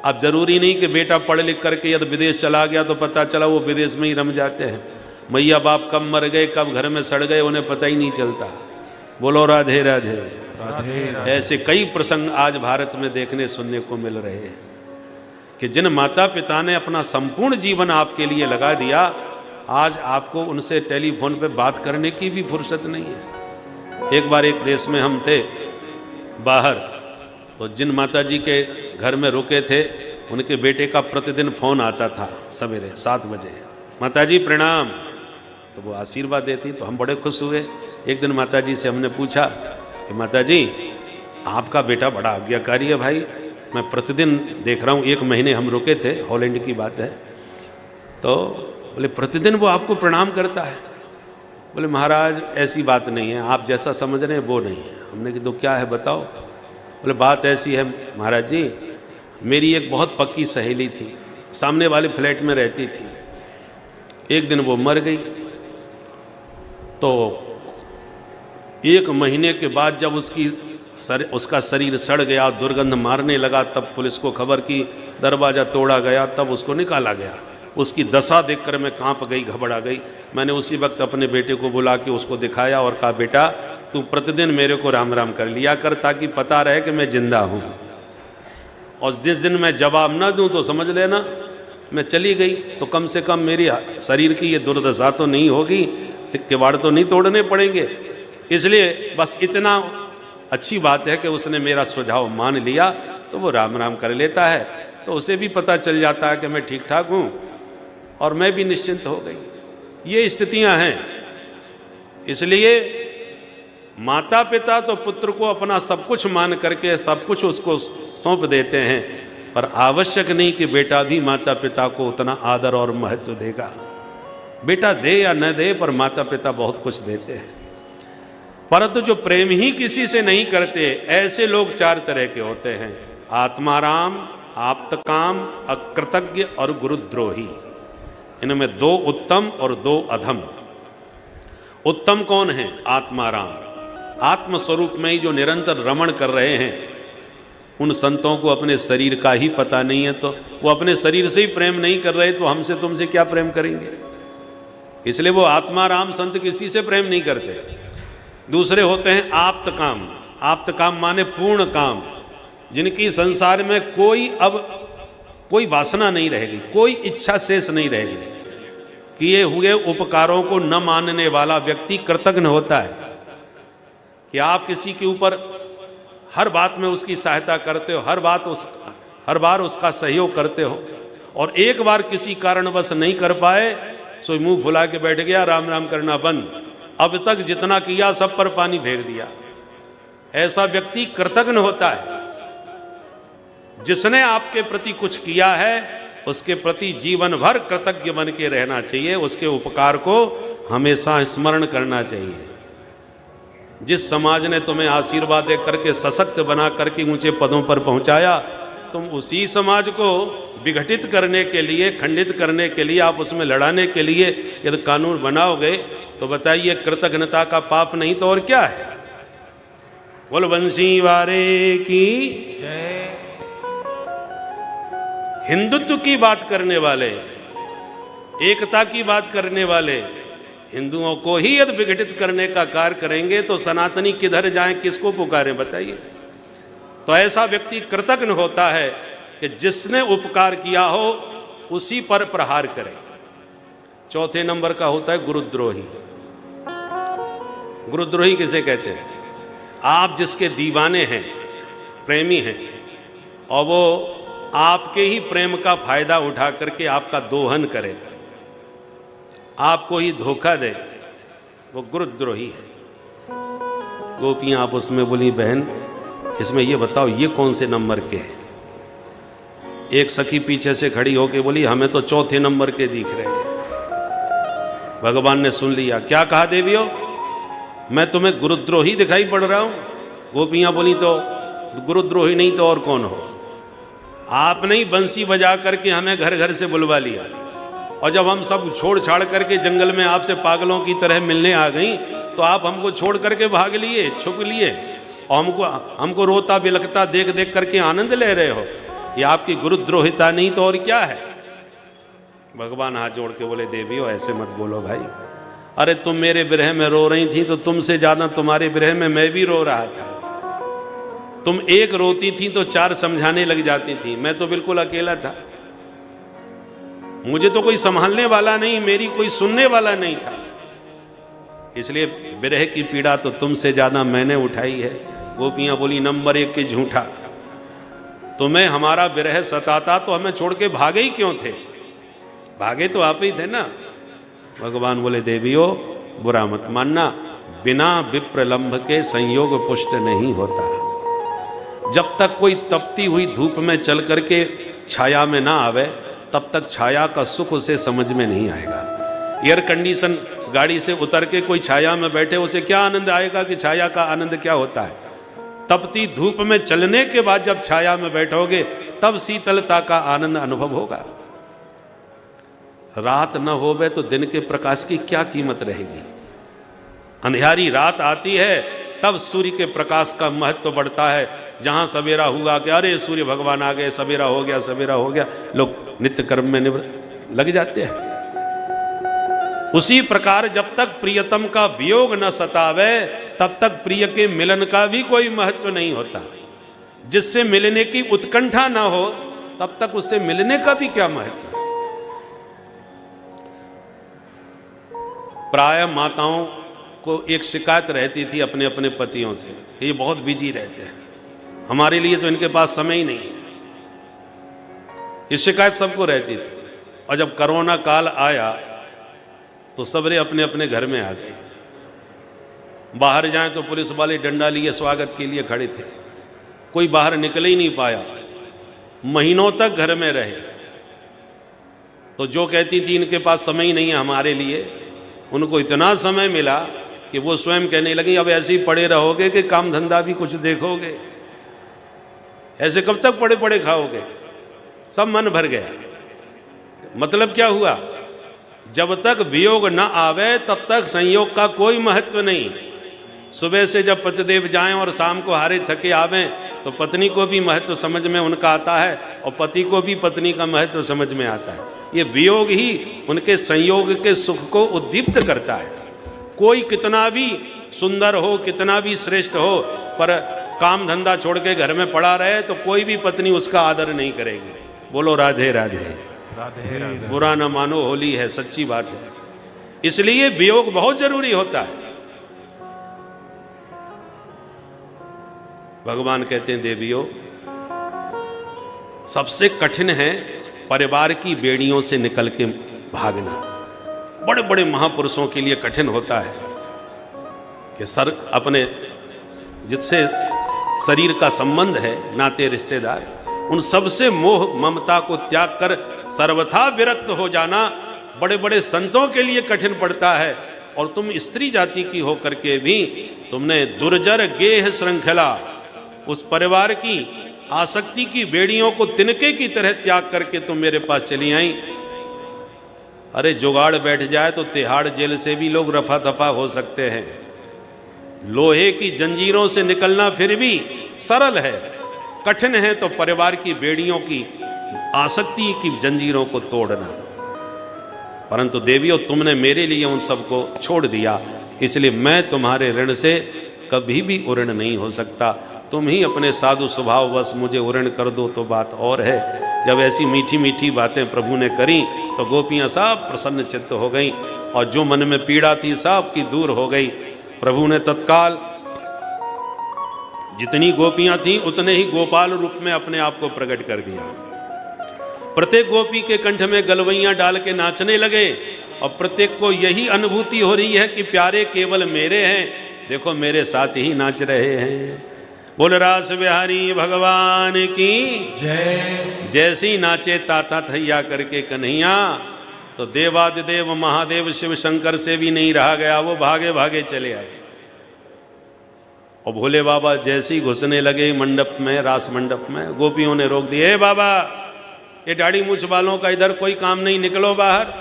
अब जरूरी नहीं कि बेटा पढ़ लिख करके यदि विदेश चला गया तो पता चला वो विदेश में ही रम जाते हैं। मैया बाप कब मर गए कब घर में सड़ गए उन्हें पता ही नहीं चलता। बोलो राधे राधे। राधे राधे। ऐसे कई प्रसंग आज भारत में देखने सुनने को मिल रहे हैं कि जिन माता पिता ने अपना संपूर्ण जीवन आपके लिए लगा दिया, आज आपको उनसे टेलीफोन पे बात करने की भी फुर्सत नहीं है। एक बार एक देश में हम थे बाहर, तो जिन माता जी के घर में रुके थे उनके बेटे का प्रतिदिन फोन आता था सवेरे 7 बजे, माता जी प्रणाम, तो वो आशीर्वाद देती। तो हम बड़े खुश हुए। एक दिन माता जी से हमने पूछा कि माता जी आपका बेटा बड़ा आज्ञाकारी है भाई, मैं प्रतिदिन देख रहा हूँ। 1 महीने हम रुके थे, हॉलैंड की बात है। तो बोले प्रतिदिन वो आपको प्रणाम करता है? बोले महाराज ऐसी बात नहीं है, आप जैसा समझ रहे हैं वो नहीं है। हमने कहा तो क्या है बताओ? बोले बात ऐसी है महाराज जी, मेरी एक बहुत पक्की सहेली थी, सामने वाले फ्लैट में रहती थी। एक दिन वो मर गई, तो 1 महीने के बाद जब उसका शरीर सड़ गया, दुर्गंध मारने लगा, तब पुलिस को खबर की, दरवाज़ा तोड़ा गया, तब उसको निकाला गया। उसकी दशा देखकर मैं कांप गई, घबरा गई। मैंने उसी वक्त अपने बेटे को बुला के उसको दिखाया और कहा बेटा तू प्रतिदिन मेरे को राम राम कर लिया कर, ताकि पता रहे कि मैं जिंदा हूँ। और जिस दिन मैं जवाब ना दूँ तो समझ लेना मैं चली गई, तो कम से कम मेरी शरीर की ये दुर्दशा तो नहीं होगी, किवाड़ तो नहीं तोड़ने पड़ेंगे। इसलिए बस इतना अच्छी बात है कि उसने मेरा सुझाव मान लिया, तो वो राम राम कर लेता है, तो उसे भी पता चल जाता है कि मैं ठीक ठाक हूँ और मैं भी निश्चिंत हो गई। ये स्थितियां हैं। इसलिए माता पिता तो पुत्र को अपना सब कुछ मान करके सब कुछ उसको सौंप देते हैं, पर आवश्यक नहीं कि बेटा भी माता पिता को उतना आदर और महत्व देगा। बेटा दे या न दे, पर माता पिता बहुत कुछ देते हैं। परंतु जो प्रेम ही किसी से नहीं करते, ऐसे लोग 4 तरह के होते हैं: आत्माराम, आप्तकाम, अकृतज्ञ और गुरुद्रोही। इनमें 2 उत्तम और 2 अधम। उत्तम कौन है? आत्माराम, आत्मस्वरूप में ही जो निरंतर रमण कर रहे हैं। उन संतों को अपने शरीर का ही पता नहीं है, तो वो अपने शरीर से ही प्रेम नहीं कर रहे, तो हमसे तुमसे क्या प्रेम करेंगे? इसलिए वो आत्माराम संत किसी से प्रेम नहीं करते। दूसरे होते हैं आप्तकाम। आप्तकाम माने पूर्ण काम, जिनकी संसार में कोई वासना नहीं रहेगी, कोई इच्छा शेष नहीं रहेगी। किए हुए उपकारों को न मानने वाला व्यक्ति कृतज्ञ होता है कि आप किसी के ऊपर हर बात में उसकी सहायता करते हो, हर बार उसका सहयोग करते हो, और एक बार किसी कारणवश नहीं कर पाए सो मुंह फुला के बैठ गया, राम राम करना बंद, अब तक जितना किया सब पर पानी फेर दिया। ऐसा व्यक्ति कृतज्ञ होता है। जिसने आपके प्रति कुछ किया है उसके प्रति जीवन भर कृतज्ञ बन के रहना चाहिए, उसके उपकार को हमेशा स्मरण करना चाहिए। जिस समाज ने तुम्हें आशीर्वाद दे करके सशक्त बना करके ऊंचे पदों पर पहुंचाया, तुम उसी समाज को विघटित करने के लिए, खंडित करने के लिए, आप उसमें लड़ाने के लिए यदि कानून बनाओगे तो बताइए कृतज्ञता का पाप नहीं तो और क्या है? बोल बंसी वारे की जय। हिंदुत्व की बात करने वाले, एकता की बात करने वाले हिंदुओं को ही यदि विघटित करने का कार्य करेंगे तो सनातनी किधर जाएं, किसको पुकारें बताइए? तो ऐसा व्यक्ति कृतज्ञ होता है कि जिसने उपकार किया हो उसी पर प्रहार करे। चौथे नंबर का होता है गुरुद्रोही। गुरुद्रोही किसे कहते हैं? आप जिसके दीवाने हैं, प्रेमी हैं, और वो आपके ही प्रेम का फायदा उठा करके आपका दोहन करे, आपको ही धोखा दे, वो गुरुद्रोही है। गोपियां आपस में बोली, बहन इसमें ये बताओ ये कौन से नंबर के हैं? एक सखी पीछे से खड़ी होके बोली, हमें तो चौथे नंबर के दिख रहे हैं। भगवान ने सुन लिया। क्या कहा देवियों, मैं तुम्हें गुरुद्रोही दिखाई पड़ रहा हूं? गोपियां बोली, तो गुरुद्रोही नहीं तो और कौन हो? आपने ही बंसी बजा करके हमें घर घर से बुलवा लिया, और जब हम सब छोड़ छाड़ करके जंगल में आपसे पागलों की तरह मिलने आ गई तो आप हमको छोड़ करके भाग लिए, छुप लिए, और हमको रोता बिलखता देख देख करके आनंद ले रहे हो। ये आपकी गुरुद्रोहिता नहीं तो और क्या है? भगवान हाथ जोड़ के बोले, देवियों ऐसे मत बोलो भाई। अरे तुम मेरे विरह में रो रही थी तो तुमसे ज्यादा तुम्हारे विरह में मैं भी रो रहा था। तुम एक रोती थी तो चार समझाने लग जाती थी, मैं तो बिल्कुल अकेला था। मुझे तो कोई संभालने वाला नहीं, मेरी कोई सुनने वाला नहीं था। इसलिए विरह की पीड़ा तो तुमसे ज्यादा मैंने उठाई है। गोपियां बोली, नंबर एक के झूठा, तुम्हें हमारा विरह सताता तो हमें छोड़ के भागे ही क्यों थे? भागे तो आप ही थे ना। भगवान बोले, देवियों बुरा मत मानना, बिना विप्रलंभ के संयोग पुष्ट नहीं होता। जब तक कोई तपती हुई धूप में चल करके छाया में ना आवे तब तक छाया का सुख उसे समझ में नहीं आएगा। एयर कंडीशन गाड़ी से उतर के कोई छाया में बैठे, उसे क्या आनंद आएगा कि छाया का आनंद क्या होता है? तपती धूप में चलने के बाद जब छाया में बैठोगे तब शीतलता का आनंद अनुभव होगा। रात न होवे तो दिन के प्रकाश की क्या कीमत रहेगी? अंधियारी रात आती है तब सूर्य के प्रकाश का महत्व बढ़ता है। जहां सवेरा हुआ कि अरे सूर्य भगवान आ गए, सवेरा हो गया, सवेरा हो गया, लोग नित्य कर्म में लग जाते हैं। उसी प्रकार जब तक प्रियतम का वियोग न सतावे तब तक प्रिय के मिलन का भी कोई महत्व नहीं होता। जिससे मिलने की उत्कंठा ना हो तब तक उससे मिलने का भी क्या महत्व? प्राय माताओं को एक शिकायत रहती थी अपने अपने पतियों से, ये बहुत बिजी रहते हैं, हमारे लिए तो इनके पास समय ही नहीं है। ये शिकायत सबको रहती थी। और जब कोरोना काल आया तो सबरे अपने अपने घर में आ गए। बाहर जाएं तो पुलिस वाले डंडा लिए स्वागत के लिए खड़े थे। कोई बाहर निकल ही नहीं पाया, महीनों तक घर में रहे। तो जो कहती थी इनके पास समय ही नहीं है हमारे लिए, उनको इतना समय मिला कि वो स्वयं कहने लगी, अब ऐसे ही पड़े रहोगे कि काम धंधा भी कुछ देखोगे? ऐसे कब तक पड़े पड़े खाओगे? सब मन भर गया। मतलब क्या हुआ? जब तक वियोग न आवे तब तक संयोग का कोई महत्व नहीं। सुबह से जब पतिदेव जाएं और शाम को हारे थके आवें तो पत्नी को भी महत्व समझ में उनका आता है और पति को भी पत्नी का महत्व समझ में आता है। ये वियोग ही उनके संयोग के सुख को उद्दीप्त करता है। कोई कितना भी सुंदर हो, कितना भी श्रेष्ठ हो, पर काम धंधा छोड़ के घर में पड़ा रहे तो कोई भी पत्नी उसका आदर नहीं करेगी। बोलो राधे राधे। राधे राधे। बुरा न मानो, होली है, सच्ची बात है। इसलिए वियोग बहुत जरूरी होता है। भगवान कहते हैं, देवियों सबसे कठिन है परिवार की बेड़ियों से निकल के भागना। बड़े बड़े महापुरुषों के लिए कठिन होता है कि सर अपने जिससे शरीर का संबंध है, नाते रिश्तेदार, उन सबसे मोह ममता को त्याग कर सर्वथा विरक्त हो जाना बड़े बड़े संतों के लिए कठिन पड़ता है। और तुम स्त्री जाति की होकर के भी तुमने दुर्जर गेह श्रृंखला, उस परिवार की आसक्ति की बेड़ियों को तिनके की तरह त्याग करके तुम मेरे पास चली आई। अरे जुगाड़ बैठ जाए तो तिहाड़ जेल से भी लोग रफा दफा हो सकते हैं। लोहे की जंजीरों से निकलना फिर भी सरल है, कठिन है तो परिवार की बेड़ियों की आसक्ति की जंजीरों को तोड़ना। परंतु देवियों तुमने मेरे लिए उन सबको छोड़ दिया, इसलिए मैं तुम्हारे ऋण से कभी भी उऋण नहीं हो सकता। तुम ही अपने साधु स्वभाव बस मुझे उऋण कर दो तो बात और है। जब ऐसी मीठी मीठी बातें प्रभु ने करी तो गोपियां सब प्रसन्न चित्त हो गईं और जो मन में पीड़ा थी सब की दूर हो गई। प्रभु ने तत्काल जितनी गोपियां थीं उतने ही गोपाल रूप में अपने आप को प्रकट कर दिया। प्रत्येक गोपी के कंठ में गलवैयां डाल के नाचने लगे और प्रत्येक को यही अनुभूति हो रही है कि प्यारे केवल मेरे हैं। देखो मेरे साथ ही नाच रहे हैं। बोल रास बिहारी भगवान की जय। जैसी नाचे ताता थैया करके कन्हैया, तो देवादिदेव महादेव शिव शंकर से भी नहीं रहा गया, वो भागे भागे चले आए। और भोले बाबा जैसे ही घुसने लगे मंडप में, रास मंडप में, गोपियों ने रोक दिए, बाबा ये दाढ़ी मूछ वालों का इधर कोई काम नहीं, निकलो बाहर।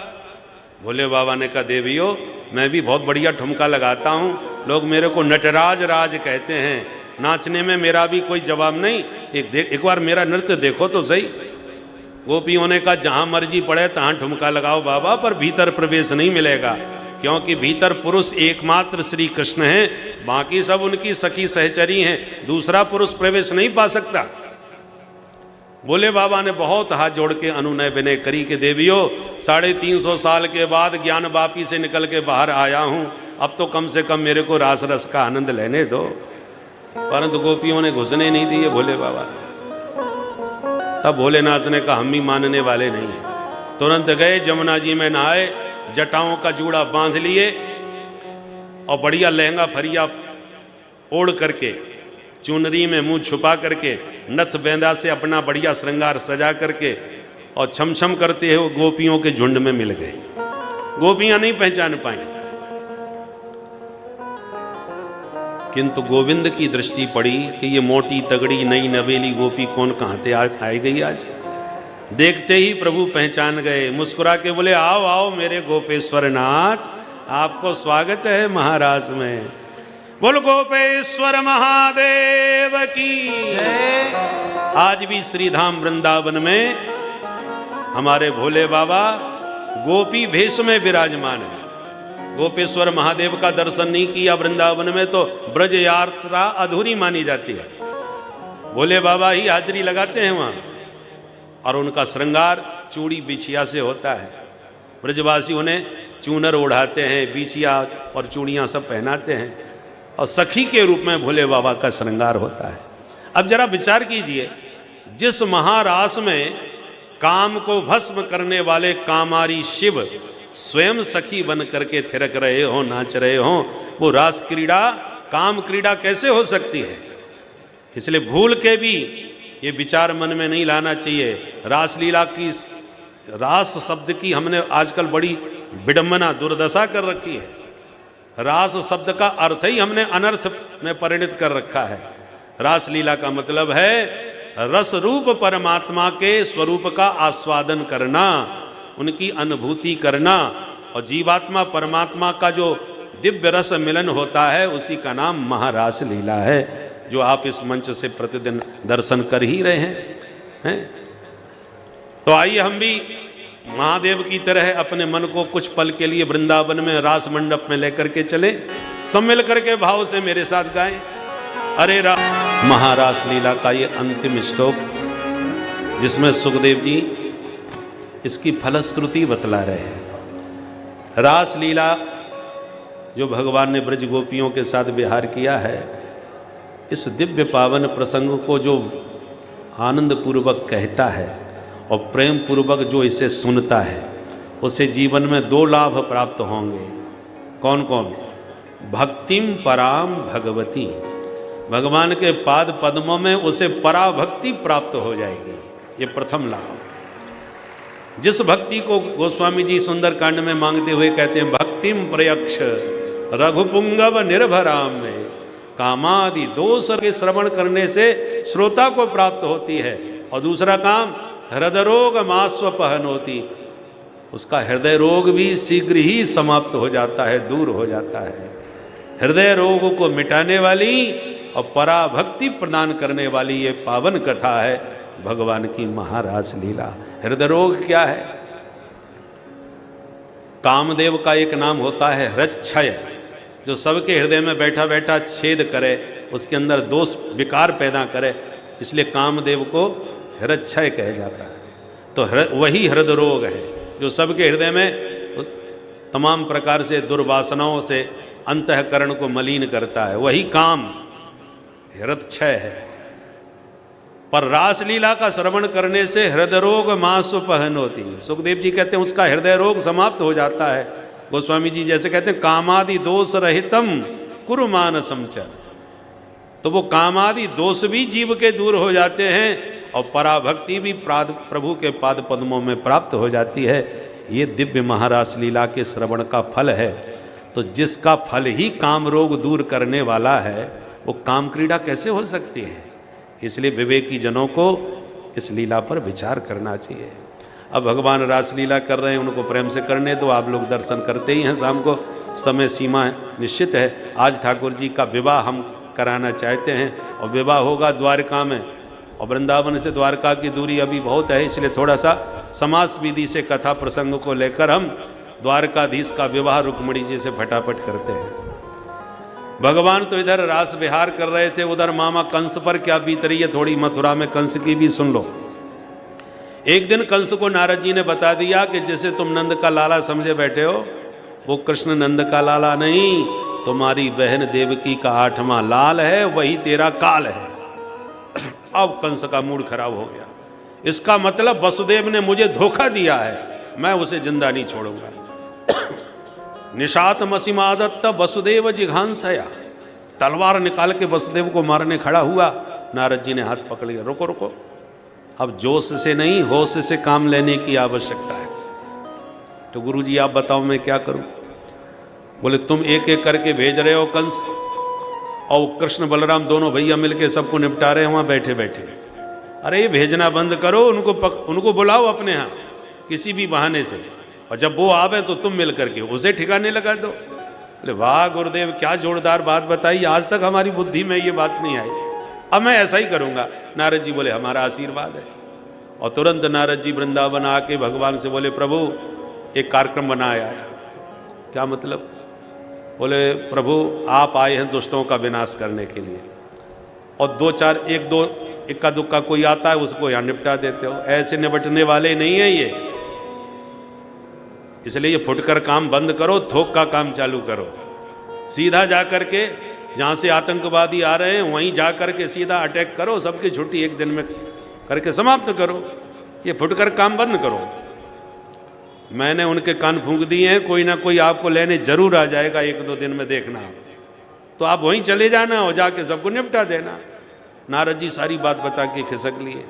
भोले बाबा ने कहा, देवियों मैं भी बहुत बढ़िया ठुमका लगाता हूँ, लोग मेरे को नटराज राज कहते हैं, नाचने में मेरा भी कोई जवाब नहीं, एक बार मेरा नृत्य देखो तो सही। गोपियों ने कहा, जहाँ मर्जी पड़े तहाँ ठुमका लगाओ बाबा, पर भीतर प्रवेश नहीं मिलेगा, क्योंकि भीतर पुरुष एकमात्र श्री कृष्ण हैं, बाकी सब उनकी सखी सहचरी हैं, दूसरा पुरुष प्रवेश नहीं पा सकता। भोले बाबा ने बहुत हाथ जोड़ के अनुनय विनय करी कि देवियों 350 साल के बाद ज्ञान वापी से निकल के बाहर आया हूं, अब तो कम से कम मेरे को रास रस का आनंद लेने दो। परंतु गोपियों ने घुसने नहीं दिए भोले बाबा ने। तब भोलेनाथ ने कहा, हम भी मानने वाले नहीं हैं। तुरंत गए जमुना जी में नहाए, जटाओं का जूड़ा बांध लिए और बढ़िया लहंगा फरिया ओढ़ करके, चुनरी में मुंह छुपा करके, नथ बेंदा से अपना बढ़िया श्रृंगार सजा करके और छम छम करते हुए गोपियों के झुंड में मिल गए। गोपियां नहीं पहचान पाई, किंतु गोविंद की दृष्टि पड़ी कि ये मोटी तगड़ी नई नवेली गोपी कौन कहां से आई गई आज। देखते ही प्रभु पहचान गए, मुस्कुरा के बोले, आओ आओ मेरे गोपेश्वर नाथ, आपको स्वागत है महाराज में। बोल गोपेश्वर महादेव की जय। आज भी श्रीधाम वृंदावन में हमारे भोले बाबा गोपी भेष में विराजमान है। गोपेश्वर महादेव का दर्शन नहीं किया वृंदावन में तो ब्रज यात्रा अधूरी मानी जाती है। भोले बाबा ही हाजिरी लगाते हैं वहां, और उनका श्रृंगार चूड़ी बिछिया से होता है। ब्रजवासी उन्हें चूनर ओढ़ाते हैं, बिछिया और चूड़ियां सब पहनाते हैं, और सखी के रूप में भोले बाबा का श्रृंगार होता है। अब जरा विचार कीजिए, जिस महारास में काम को भस्म करने वाले कामारी शिव स्वयं सखी बन करके थिरक रहे हो, नाच रहे हो, वो रास क्रीड़ा, काम क्रीड़ा कैसे हो सकती है। इसलिए भूल के भी ये विचार मन में नहीं लाना चाहिए। रासलीला की, रास शब्द की हमने आजकल बड़ी विडंबना, दुर्दशा कर रखी है। रास शब्द का अर्थ ही हमने अनर्थ में परिणत कर रखा है। रासलीला का मतलब है रस रूप परमात्मा के स्वरूप का आस्वादन करना, उनकी अनुभूति करना, और जीवात्मा परमात्मा का जो दिव्य रस मिलन होता है उसी का नाम महारास लीला है, जो आप इस मंच से प्रतिदिन दर्शन कर ही रहे हैं। तो आइए हम भी महादेव की तरह अपने मन को कुछ पल के लिए वृंदावन में रास मंडप में लेकर के चले, सब मिल करके भाव से मेरे साथ गाएं, अरे महारास लीला का ये अंतिम श्लोक, जिसमें सुखदेव जी इसकी फलश्रुति बतला रहे हैं। रास लीला जो भगवान ने ब्रज गोपियों के साथ विहार किया है, इस दिव्य पावन प्रसंग को जो आनंद पूर्वक कहता है और प्रेम पूर्वक जो इसे सुनता है, उसे जीवन में 2 लाभ प्राप्त होंगे। कौन कौन? भक्तिम पराम भगवती, भगवान के पाद पद्मों में उसे पराभक्ति प्राप्त हो जाएगी, ये प्रथम लाभ। जिस भक्ति को गोस्वामी जी सुंदरकांड में मांगते हुए कहते हैं, भक्तिम प्रयक्ष रघुपुंगव निर्भराम में, कामादि दोष के श्रवण करने से श्रोता को प्राप्त होती है। और दूसरा काम, हृदय रोग मास्वपहन होती, उसका हृदय रोग भी शीघ्र ही समाप्त हो जाता है, दूर हो जाता है। हृदय रोग को मिटाने वाली और पराभक्ति प्रदान करने वाली ये पावन कथा है भगवान की महारास लीला। हृदय रोग क्या है? कामदेव का एक नाम होता है हृच्छय, जो सबके हृदय में बैठा बैठा छेद करे, उसके अंदर दोष विकार पैदा करे, इसलिए कामदेव को हृच्छय कहा जाता है। तो वही हृदय रोग है जो सबके हृदय में तमाम प्रकार से दुर्वासनाओं से अंतःकरण को मलिन करता है, वही काम हृदय है। पर रासलीला का श्रवण करने से हृदय रोग मासुपहन होती है। सुखदेव जी कहते हैं उसका हृदय रोग समाप्त हो जाता है। गोस्वामी जी जैसे कहते हैं कामादि दोष रहितम कुरु मानसम च, तो वो कामादि दोष भी जीव के दूर हो जाते हैं और पराभक्ति भी प्रभु के पाद पद्मों में प्राप्त हो जाती है। ये दिव्य महारास लीला के श्रवण का फल है। तो जिसका फल ही काम रोग दूर करने वाला है वो काम क्रीड़ा कैसे हो सकती है? इसलिए विवेकी जनों को इस लीला पर विचार करना चाहिए। अब भगवान रासलीला कर रहे हैं, उनको प्रेम से करने दो। आप लोग दर्शन करते ही हैं, शाम को समय सीमा निश्चित है। आज ठाकुर जी का विवाह हम कराना चाहते हैं और विवाह होगा द्वारका में, और वृंदावन से द्वारका की दूरी अभी बहुत है, इसलिए थोड़ा सा समास विधि से कथा प्रसंग को लेकर हम द्वारकाधीश का विवाह रुक्मिणी जी से फटाफट करते हैं। भगवान तो इधर रास विहार कर रहे थे, उधर मामा कंस पर क्या बीत रही है थोड़ी मथुरा में कंस की भी सुन लो। एक दिन कंस को नारद जी ने बता दिया कि जैसे तुम नंद का लाला समझे बैठे हो, वो कृष्ण नंद का लाला नहीं, तुम्हारी बहन देवकी का 8वां लाल है, वही तेरा काल है। अब कंस का मूड खराब हो गया। इसका मतलब वसुदेव ने मुझे धोखा दिया है, मैं उसे जिंदा नहीं छोड़ूंगा। निशात मसीमादत्त वसुदेव जिघांसया, तलवार निकाल के वसुदेव को मारने खड़ा हुआ। नारद जी ने हाथ पकड़ लिया, रुको रुको, अब जोश से नहीं होश से काम लेने की आवश्यकता है। तो गुरुजी आप बताओ मैं क्या करूं? बोले तुम एक एक करके भेज रहे हो कंस, और कृष्ण बलराम दोनों भैया मिलके सबको निपटा रहे हैं वहां बैठे बैठे। अरे ये भेजना बंद करो, उनको बुलाओ अपने यहाँ किसी भी बहाने से, और जब वो आवे तो तुम मिल करके उसे ठिकाने लगा दो। बोले वाह गुरुदेव क्या जोरदार बात बताई, आज तक हमारी बुद्धि में ये बात नहीं आई, अब मैं ऐसा ही करूंगा। नारद जी बोले हमारा आशीर्वाद है। और तुरंत नारद जी वृंदावन आके भगवान से बोले प्रभु एक कार्यक्रम बनाया है। क्या मतलब? बोले प्रभु आप आए हैं दुष्टों का विनाश करने के लिए, और दो चार एक दो इक्का दुक्का कोई आता है उसको यहाँ निपटा देते हो, ऐसे निपटने वाले नहीं है ये। इसलिए ये फुटकर काम बंद करो, थोक का काम चालू करो। सीधा जा करके जहाँ से आतंकवादी आ रहे हैं वहीं जा करके सीधा अटैक करो, सबकी छुट्टी एक दिन में करके समाप्त करो। ये फुटकर काम बंद करो। मैंने उनके कान फूंक दिए हैं, कोई ना कोई आपको लेने जरूर आ जाएगा, एक दो दिन में देखना। तो आप वहीं चले जाना और जाके सबको निपटा देना। नारद जी सारी बात बता के खिसक लिए।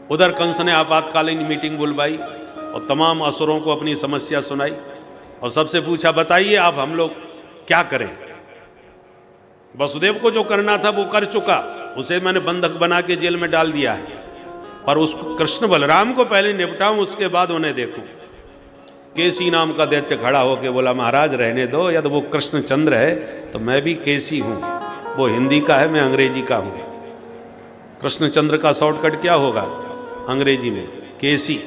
उधर कंस ने आपातकालीन मीटिंग बुलवाई और तमाम असुरों को अपनी समस्या सुनाई और सबसे पूछा बताइए आप हम लोग क्या करें। वसुदेव को जो करना था वो कर चुका, उसे मैंने बंधक बना के जेल में डाल दिया है, पर उसको कृष्ण बलराम को पहले निपटाऊं उसके बाद उन्हें देखूं। केसी नाम का दैत्य खड़ा होके बोला महाराज रहने दो, यदि वो कृष्णचंद्र है तो मैं भी केसी हूं, वो हिंदी का है मैं अंग्रेजी का हूं। कृष्णचंद्र का शॉर्टकट क्या होगा अंग्रेजी में? केसी।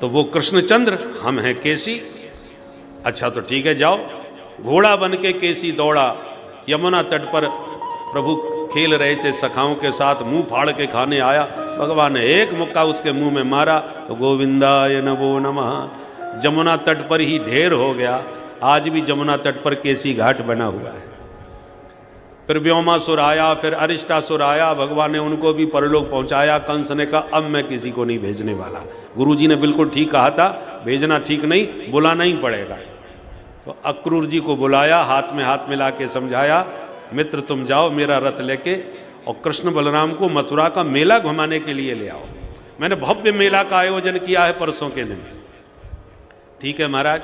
तो वो कृष्णचंद्र, हम हैं केसी। अच्छा तो ठीक है जाओ। घोड़ा बन के केसी दौड़ा, यमुना तट पर प्रभु खेल रहे थे सखाओं के साथ, मुंह फाड़ के खाने आया। भगवान ने एक मुक्का उसके मुंह में मारा तो गोविंदाय नमो नमः, जमुना तट पर ही ढेर हो गया। आज भी जमुना तट पर केसी घाट बना हुआ है। फिर व्योमासुर आया, फिर अरिष्टासुर आया, भगवान ने उनको भी परलोक पहुंचाया। कंस ने कहा अब मैं किसी को नहीं भेजने वाला। गुरुजी ने बिल्कुल ठीक कहा था, भेजना ठीक नहीं, बुलाना ही पड़ेगा। तो अक्रूर जी को बुलाया, हाथ में हाथ मिला के समझाया, मित्र तुम जाओ मेरा रथ लेके और कृष्ण बलराम को मथुरा का मेला घुमाने के लिए ले आओ। मैंने भव्य मेला का आयोजन किया है परसों के दिन। ठीक है महाराज,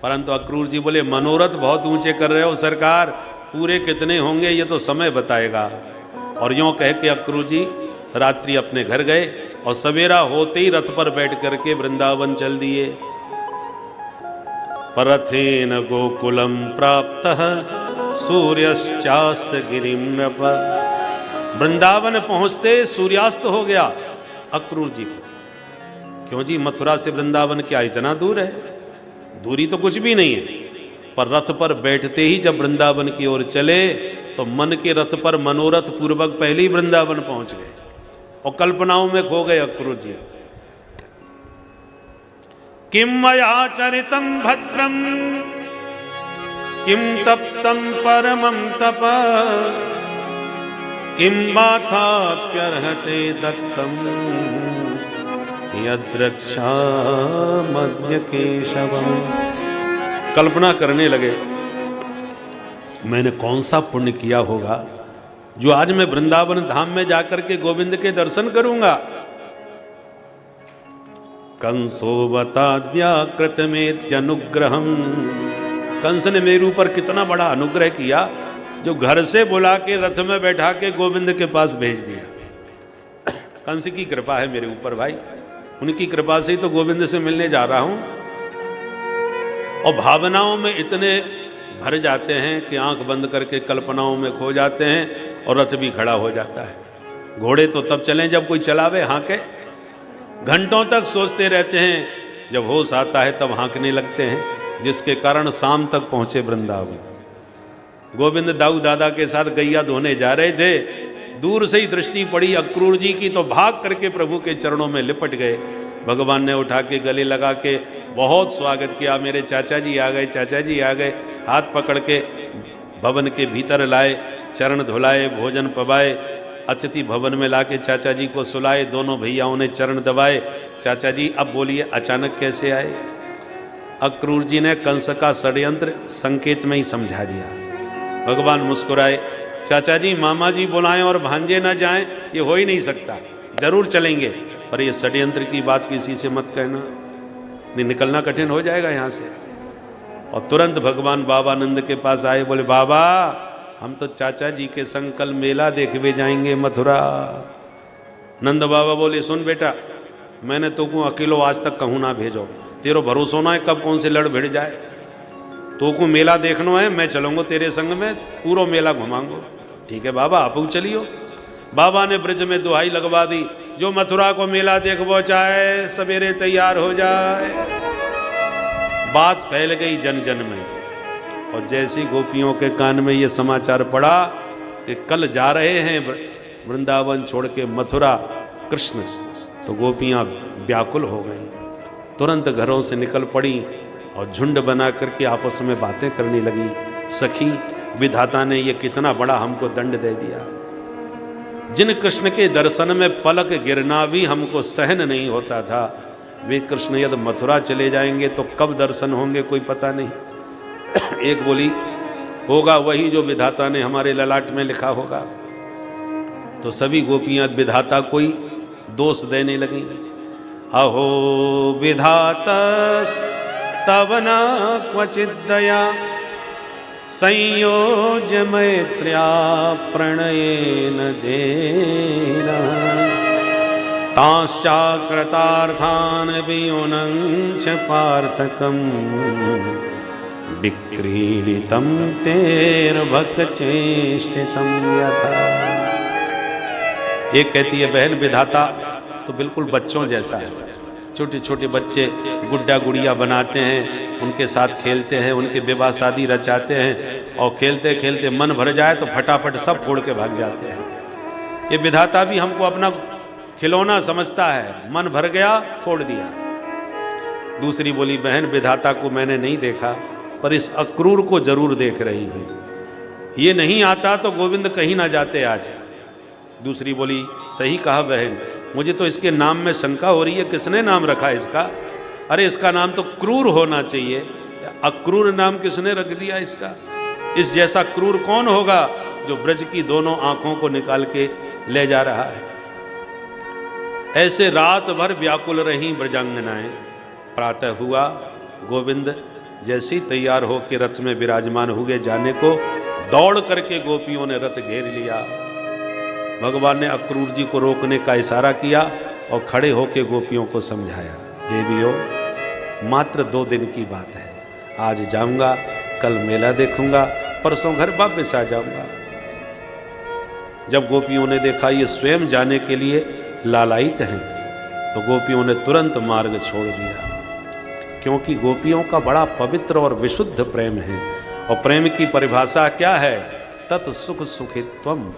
परंतु अक्रूर जी बोले मनोरथ बहुत ऊंचे कर रहे हो सरकार, पूरे कितने होंगे ये तो समय बताएगा। और यूं कह के अक्रूर जी रात्रि अपने घर गए और सवेरा होते ही रथ पर बैठ करके वृंदावन चल दिए। परथेन गोकुलम प्राप्तः सूर्यश्चास्त गिरिम नृप। वृंदावन पहुंचते सूर्यास्त हो गया अक्रूर जी को। क्यों जी मथुरा से वृंदावन क्या इतना दूर है? दूरी तो कुछ भी नहीं है, पर रथ पर बैठते ही जब वृंदावन की ओर चले तो मन के रथ पर मनोरथ पूर्वक पहले ही वृंदावन पहुंच गए और कल्पनाओं में खो गए अक्रूर जी। किम मया चरितम भद्रम किम तप्तम परमं तप किं वाथाप्यर्हते दत्तम यद्रक्षामद्य केशवम। कल्पना करने लगे मैंने कौन सा पुण्य किया होगा जो आज मैं वृंदावन धाम में जाकर के गोविंद के दर्शन करूंगा। कंसोवताद्या कृतमेत्यनुग्रहम, कंस ने मेरे ऊपर कितना बड़ा अनुग्रह किया जो घर से बुला के रथ में बैठा के गोविंद के पास भेज दिया। कंस की कृपा है मेरे ऊपर भाई, उनकी कृपा से ही तो गोविंद से मिलने जा रहा हूं। और भावनाओं में इतने भर जाते हैं कि आंख बंद करके कल्पनाओं में खो जाते हैं और रथ भी खड़ा हो जाता है। घोड़े तो तब चलें जब कोई चलावे, हाँके। घंटों तक सोचते रहते हैं, जब होश आता है तब हाँकने लगते हैं, जिसके कारण शाम तक पहुंचे वृंदावन। गोविंद दाऊ दादा के साथ गैया धोने जा रहे थे, दूर से ही दृष्टि पड़ी अक्रूर जी की तो भाग करके प्रभु के चरणों में लिपट गए। भगवान ने उठा के गले लगा के बहुत स्वागत किया, मेरे चाचा जी आ गए, चाचा जी आ गए। हाथ पकड़ के भवन के भीतर लाए, चरण धुलाए, भोजन पवाए, अतिथि भवन में लाके चाचा जी को सुलाए। दोनों भैयाओं ने चरण दबाए। चाचा जी अब बोलिए अचानक कैसे आए? अक्रूर जी ने कंस का षड्यंत्र संकेत में ही समझा दिया। भगवान मुस्कुराए, चाचा जी मामा जी बुलाएं और भांजे ना जाएं, ये हो ही नहीं सकता, जरूर चलेंगे, पर ये षड्यंत्र की बात किसी से मत कहना, नहीं निकलना कठिन हो जाएगा यहाँ से। और तुरंत भगवान बाबानंद के पास आए, बोले बाबा हम तो चाचा जी के संग कल मेला देखने जाएंगे मथुरा। नंद बाबा बोले सुन बेटा, मैंने तो को अकेलो आज तक कहूँ ना भेजो, तेरो भरोसा ना है कब कौन से लड़ भिड़ जाए। तो को मेला देखना है, मैं चलूंगा तेरे संग में, पूरा मेला घुमाऊंगा। ठीक है बाबा आप चलियो। बाबा ने ब्रज में दुहाई लगवा दी, जो मथुरा को मेला देखबो चाहे सवेरे तैयार हो जाए। बात फैल गई जन जन में, और जैसी गोपियों के कान में ये समाचार पड़ा कि कल जा रहे हैं वृंदावन छोड़ के मथुरा कृष्ण, तो गोपियां व्याकुल हो गई, तुरंत घरों से निकल पड़ी और झुंड बना करके आपस में बातें करने लगी। सखी विधाता ने ये कितना बड़ा हमको दंड दे दिया, जिन कृष्ण के दर्शन में पलक गिरना भी हमको सहन नहीं होता था, वे कृष्ण यदि मथुरा चले जाएंगे तो कब दर्शन होंगे कोई पता नहीं। एक बोली होगा वही जो विधाता ने हमारे ललाट में लिखा होगा। तो सभी गोपियां विधाता कोई दोष देने लगी। अहो विधाता तव न क्वचित् दया संयोज्य मैत्र्या प्रणयेन देना ताश्चाकृतार्थान् वियुनञ्च पार्थकं विक्रीडितं तेर्भक्चेष्टितं यथा। एक कहती है बहन विधाता तो बिल्कुल बच्चों जैसा है, छोटे छोटे बच्चे गुड्डा गुड़िया बनाते हैं, उनके साथ खेलते हैं, उनके विवाह शादी रचाते हैं, और खेलते खेलते मन भर जाए तो फटाफट सब फोड़ के भाग जाते हैं। ये विधाता भी हमको अपना खिलौना समझता है, मन भर गया फोड़ दिया। दूसरी बोली बहन विधाता को मैंने नहीं देखा, पर इस अक्रूर को जरूर देख रही हूं, ये नहीं आता तो गोविंद कहीं ना जाते आज। दूसरी बोली सही कहा बहन, मुझे तो इसके नाम में शंका हो रही है, किसने नाम रखा इसका? अरे इसका नाम तो क्रूर होना चाहिए, अक्रूर नाम किसने रख दिया इसका? इस जैसा क्रूर कौन होगा जो ब्रज की दोनों आंखों को निकाल के ले जा रहा है। ऐसे रात भर व्याकुल रही ब्रजांगनाएं। प्रातः हुआ, गोविंद जैसे ही तैयार होकर रथ में विराजमान हुए जाने को, दौड़ करके गोपियों ने रथ घेर लिया। भगवान ने अक्रूर जी को रोकने का इशारा किया और खड़े होकर गोपियों को समझाया, देवियों मात्र 2 दिन की बात है, आज जाऊंगा, कल मेला देखूंगा, परसों घर वापस आ जाऊंगा। जब गोपियों ने देखा ये स्वयं जाने के लिए लालायित हैं, तो गोपियों ने तुरंत मार्ग छोड़ दिया, क्योंकि गोपियों का बड़ा पवित्र और विशुद्ध प्रेम है। और प्रेम की परिभाषा क्या है? तत् सुख सुखित्वम,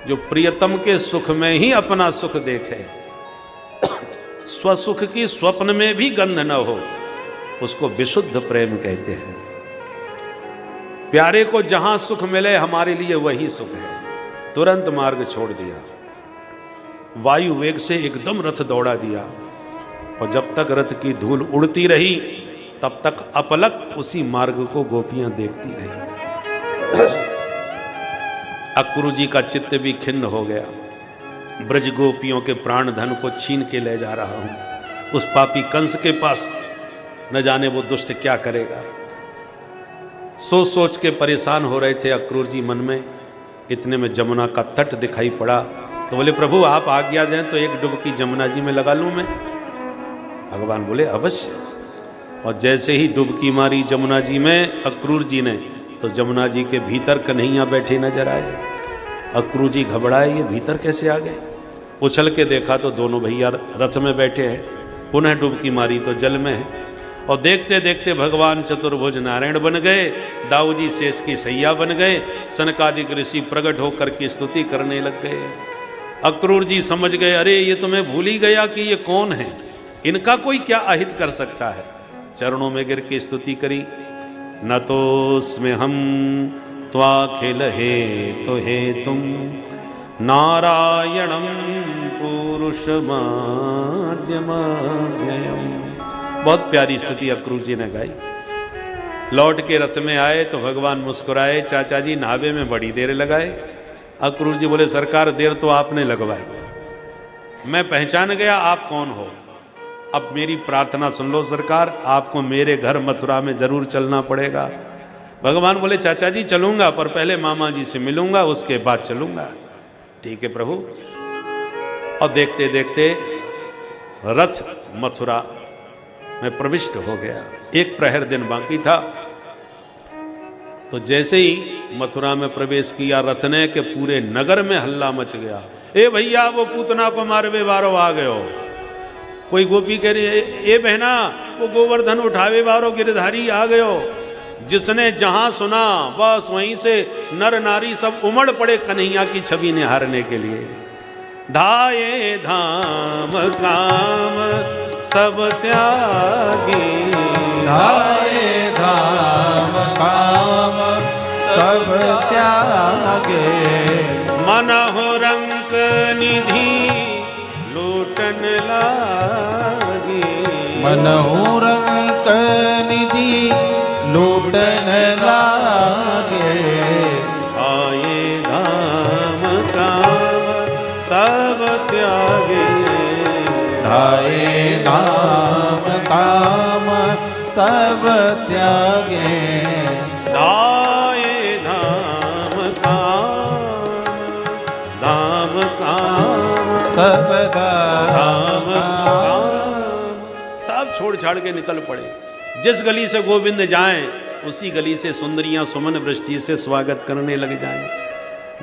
जो प्रियतम के सुख में ही अपना सुख देखे, स्वसुख की स्वप्न में भी गंध न हो, उसको विशुद्ध प्रेम कहते हैं। प्यारे को जहां सुख मिले हमारे लिए वही सुख है। तुरंत मार्ग छोड़ दिया, वायु वेग से एकदम रथ दौड़ा दिया, और जब तक रथ की धूल उड़ती रही तब तक अपलक उसी मार्ग को गोपियां देखती रही। अक्रूर जी का चित्त भी खिन्न हो गया, ब्रज गोपियों के प्राण धन को छीन के ले जा रहा हूं उस पापी कंस के पास, न जाने वो दुष्ट क्या करेगा। सोच सोच के परेशान हो रहे थे अक्रूर जी मन में। इतने में जमुना का तट दिखाई पड़ा, तो बोले प्रभु आप आज्ञा दें तो एक डुबकी जमुना जी में लगा लूं मैं। भगवान बोले अवश्य। और जैसे ही डुबकी मारी जमुना जी में अक्रूर जी ने, तो जमुना जी के भीतर कन्हैया बैठे नजर आए। अक्रूर जी घबराए, ये भीतर कैसे आ गए। उछल के देखा तो दोनों भैया रथ में बैठे हैं। पुनः डुबकी मारी तो जल में है। और देखते देखते भगवान चतुर्भुज नारायण बन गए, दाऊ जी शेष की सैया बन गए, सनकादिक ऋषि प्रकट होकर की स्तुति करने लग गए। अक्रूर जी समझ गए, अरे ये तो मैं भूल ही गया कि ये कौन है, इनका कोई क्या अहित कर सकता है। चरणों में गिर के स्तुति करी। न तोस्मे हम त्वाखिल हे तो हे तुम नारायणम पुरुषमाद्यमाद्ययम्। बहुत प्यारी स्तुति अक्रूर जी ने गाई। लौट के रथ में आए तो भगवान मुस्कुराए, चाचा जी नावे में बड़ी देर लगाए। अक्रूर जी बोले सरकार देर तो आपने लगवाई, मैं पहचान गया आप कौन हो। अब मेरी प्रार्थना सुन लो सरकार, आपको मेरे घर मथुरा में जरूर चलना पड़ेगा। भगवान बोले चाचा जी चलूंगा, पर पहले मामा जी से मिलूंगा, उसके बाद चलूंगा। ठीक है प्रभु। और देखते देखते रथ मथुरा में प्रविष्ट हो गया। एक प्रहर दिन बाकी था, तो जैसे ही मथुरा में प्रवेश किया रथ ने, के पूरे नगर में हल्ला मच गया। ए भैया वो पूतना को मारवे वारो आ गयो। कोई गोपी कह रही है ए बहना वो गोवर्धन उठावे वारो गिरधारी आ गयो। जिसने जहां सुना बस वहीं से नर नारी सब उमड़ पड़े कन्हैया की छवि निहारने के लिए। धाये धाम काम सब त्यागी, धाये धाम काम सब त्यागे। मनहु रंक निधि लूटन लागी, मनहु रंक निधि लूटन लागे। आए धाम काम सब त्यागे, धाये धाम काम सब त्यागे। धाये धाम काम सब धाम काम सब छोड़ छाड़ के निकल पड़े। जिस गली से गोविंद जाएं उसी गली से सुंदरियां सुमन वृष्टि से स्वागत करने लग जाएं।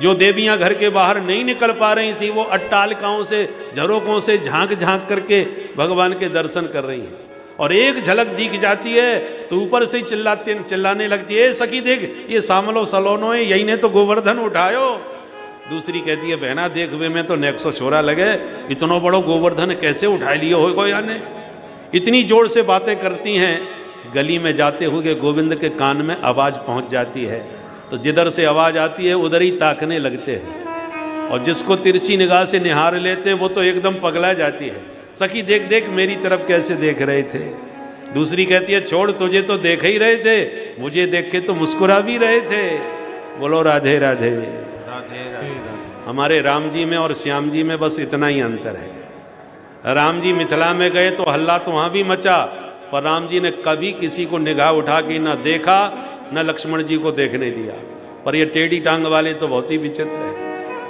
जो देवियां घर के बाहर नहीं निकल पा रही थी वो अट्टालिकाओं से झरोकों से झांक झांक करके भगवान के दर्शन कर रही हैं। और एक झलक दिख जाती है तो ऊपर से चिल्लाने लगती है, सखी देख ये सामलो सलोनो है, यही ने तो गोवर्धन उठायो। दूसरी कहती है बहना देख वे में तो नेक्सो छोरा लगे, इतना बड़ो गोवर्धन कैसे उठा लियो हो गया ने। इतनी जोर से बातें करती हैं, गली में जाते हुए गोविंद के कान में आवाज पहुंच जाती है, तो जिधर से आवाज आती है उधर ही ताकने लगते हैं। और जिसको तिरछी निगाह से निहार लेते हैं वो तो एकदम पगला जाती है, सखी देख देख मेरी तरफ कैसे देख रहे थे। दूसरी कहती है छोड़ तुझे तो देख ही रहे थे, मुझे देख के तो मुस्कुरा भी रहे थे। बोलो राधे राधे। हमारे राम जी में और श्याम जी में बस इतना ही अंतर है। राम जी मिथिला में गए तो हल्ला तो वहां भी मचा, पर राम जी ने कभी किसी को निगाह उठा के ना देखा, न लक्ष्मण जी को देखने दिया। पर ये टेढ़ी टांग वाले तो बहुत ही विचित्र है,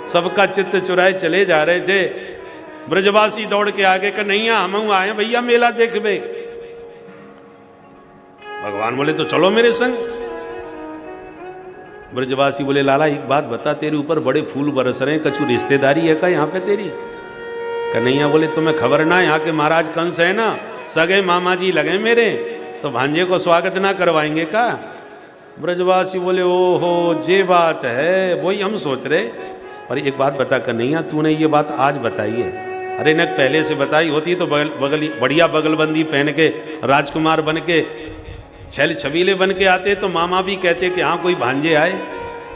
सबका चित्त चुराए चले जा रहे थे। ब्रजवासी दौड़ के आगे कन्हैया हम आए भैया मेला देखबे। भगवान बोले तो चलो मेरे संग। ब्रजवासी बोले लाला एक बात बता, तेरे ऊपर बड़े फूल बरस रहे हैं, कछु रिश्तेदारी है का यहाँ पे तेरी। कन्हैया बोले तुम्हें खबर ना यहाँ के महाराज कंस है ना, सगे मामा जी लगे मेरे, तो भांजे को स्वागत ना करवाएंगे का। ब्रजवासी बोले ओहो जे बात है वही हम सोच रहे। पर एक बात बता कन्हैया तूने ये बात आज बताई है, अरे न पहले से बताई होती तो बढ़िया बगलबंदी पहन के राजकुमार बन के छैल छबीले बन के आते तो मामा भी कहते कि हाँ कोई भांजे आए।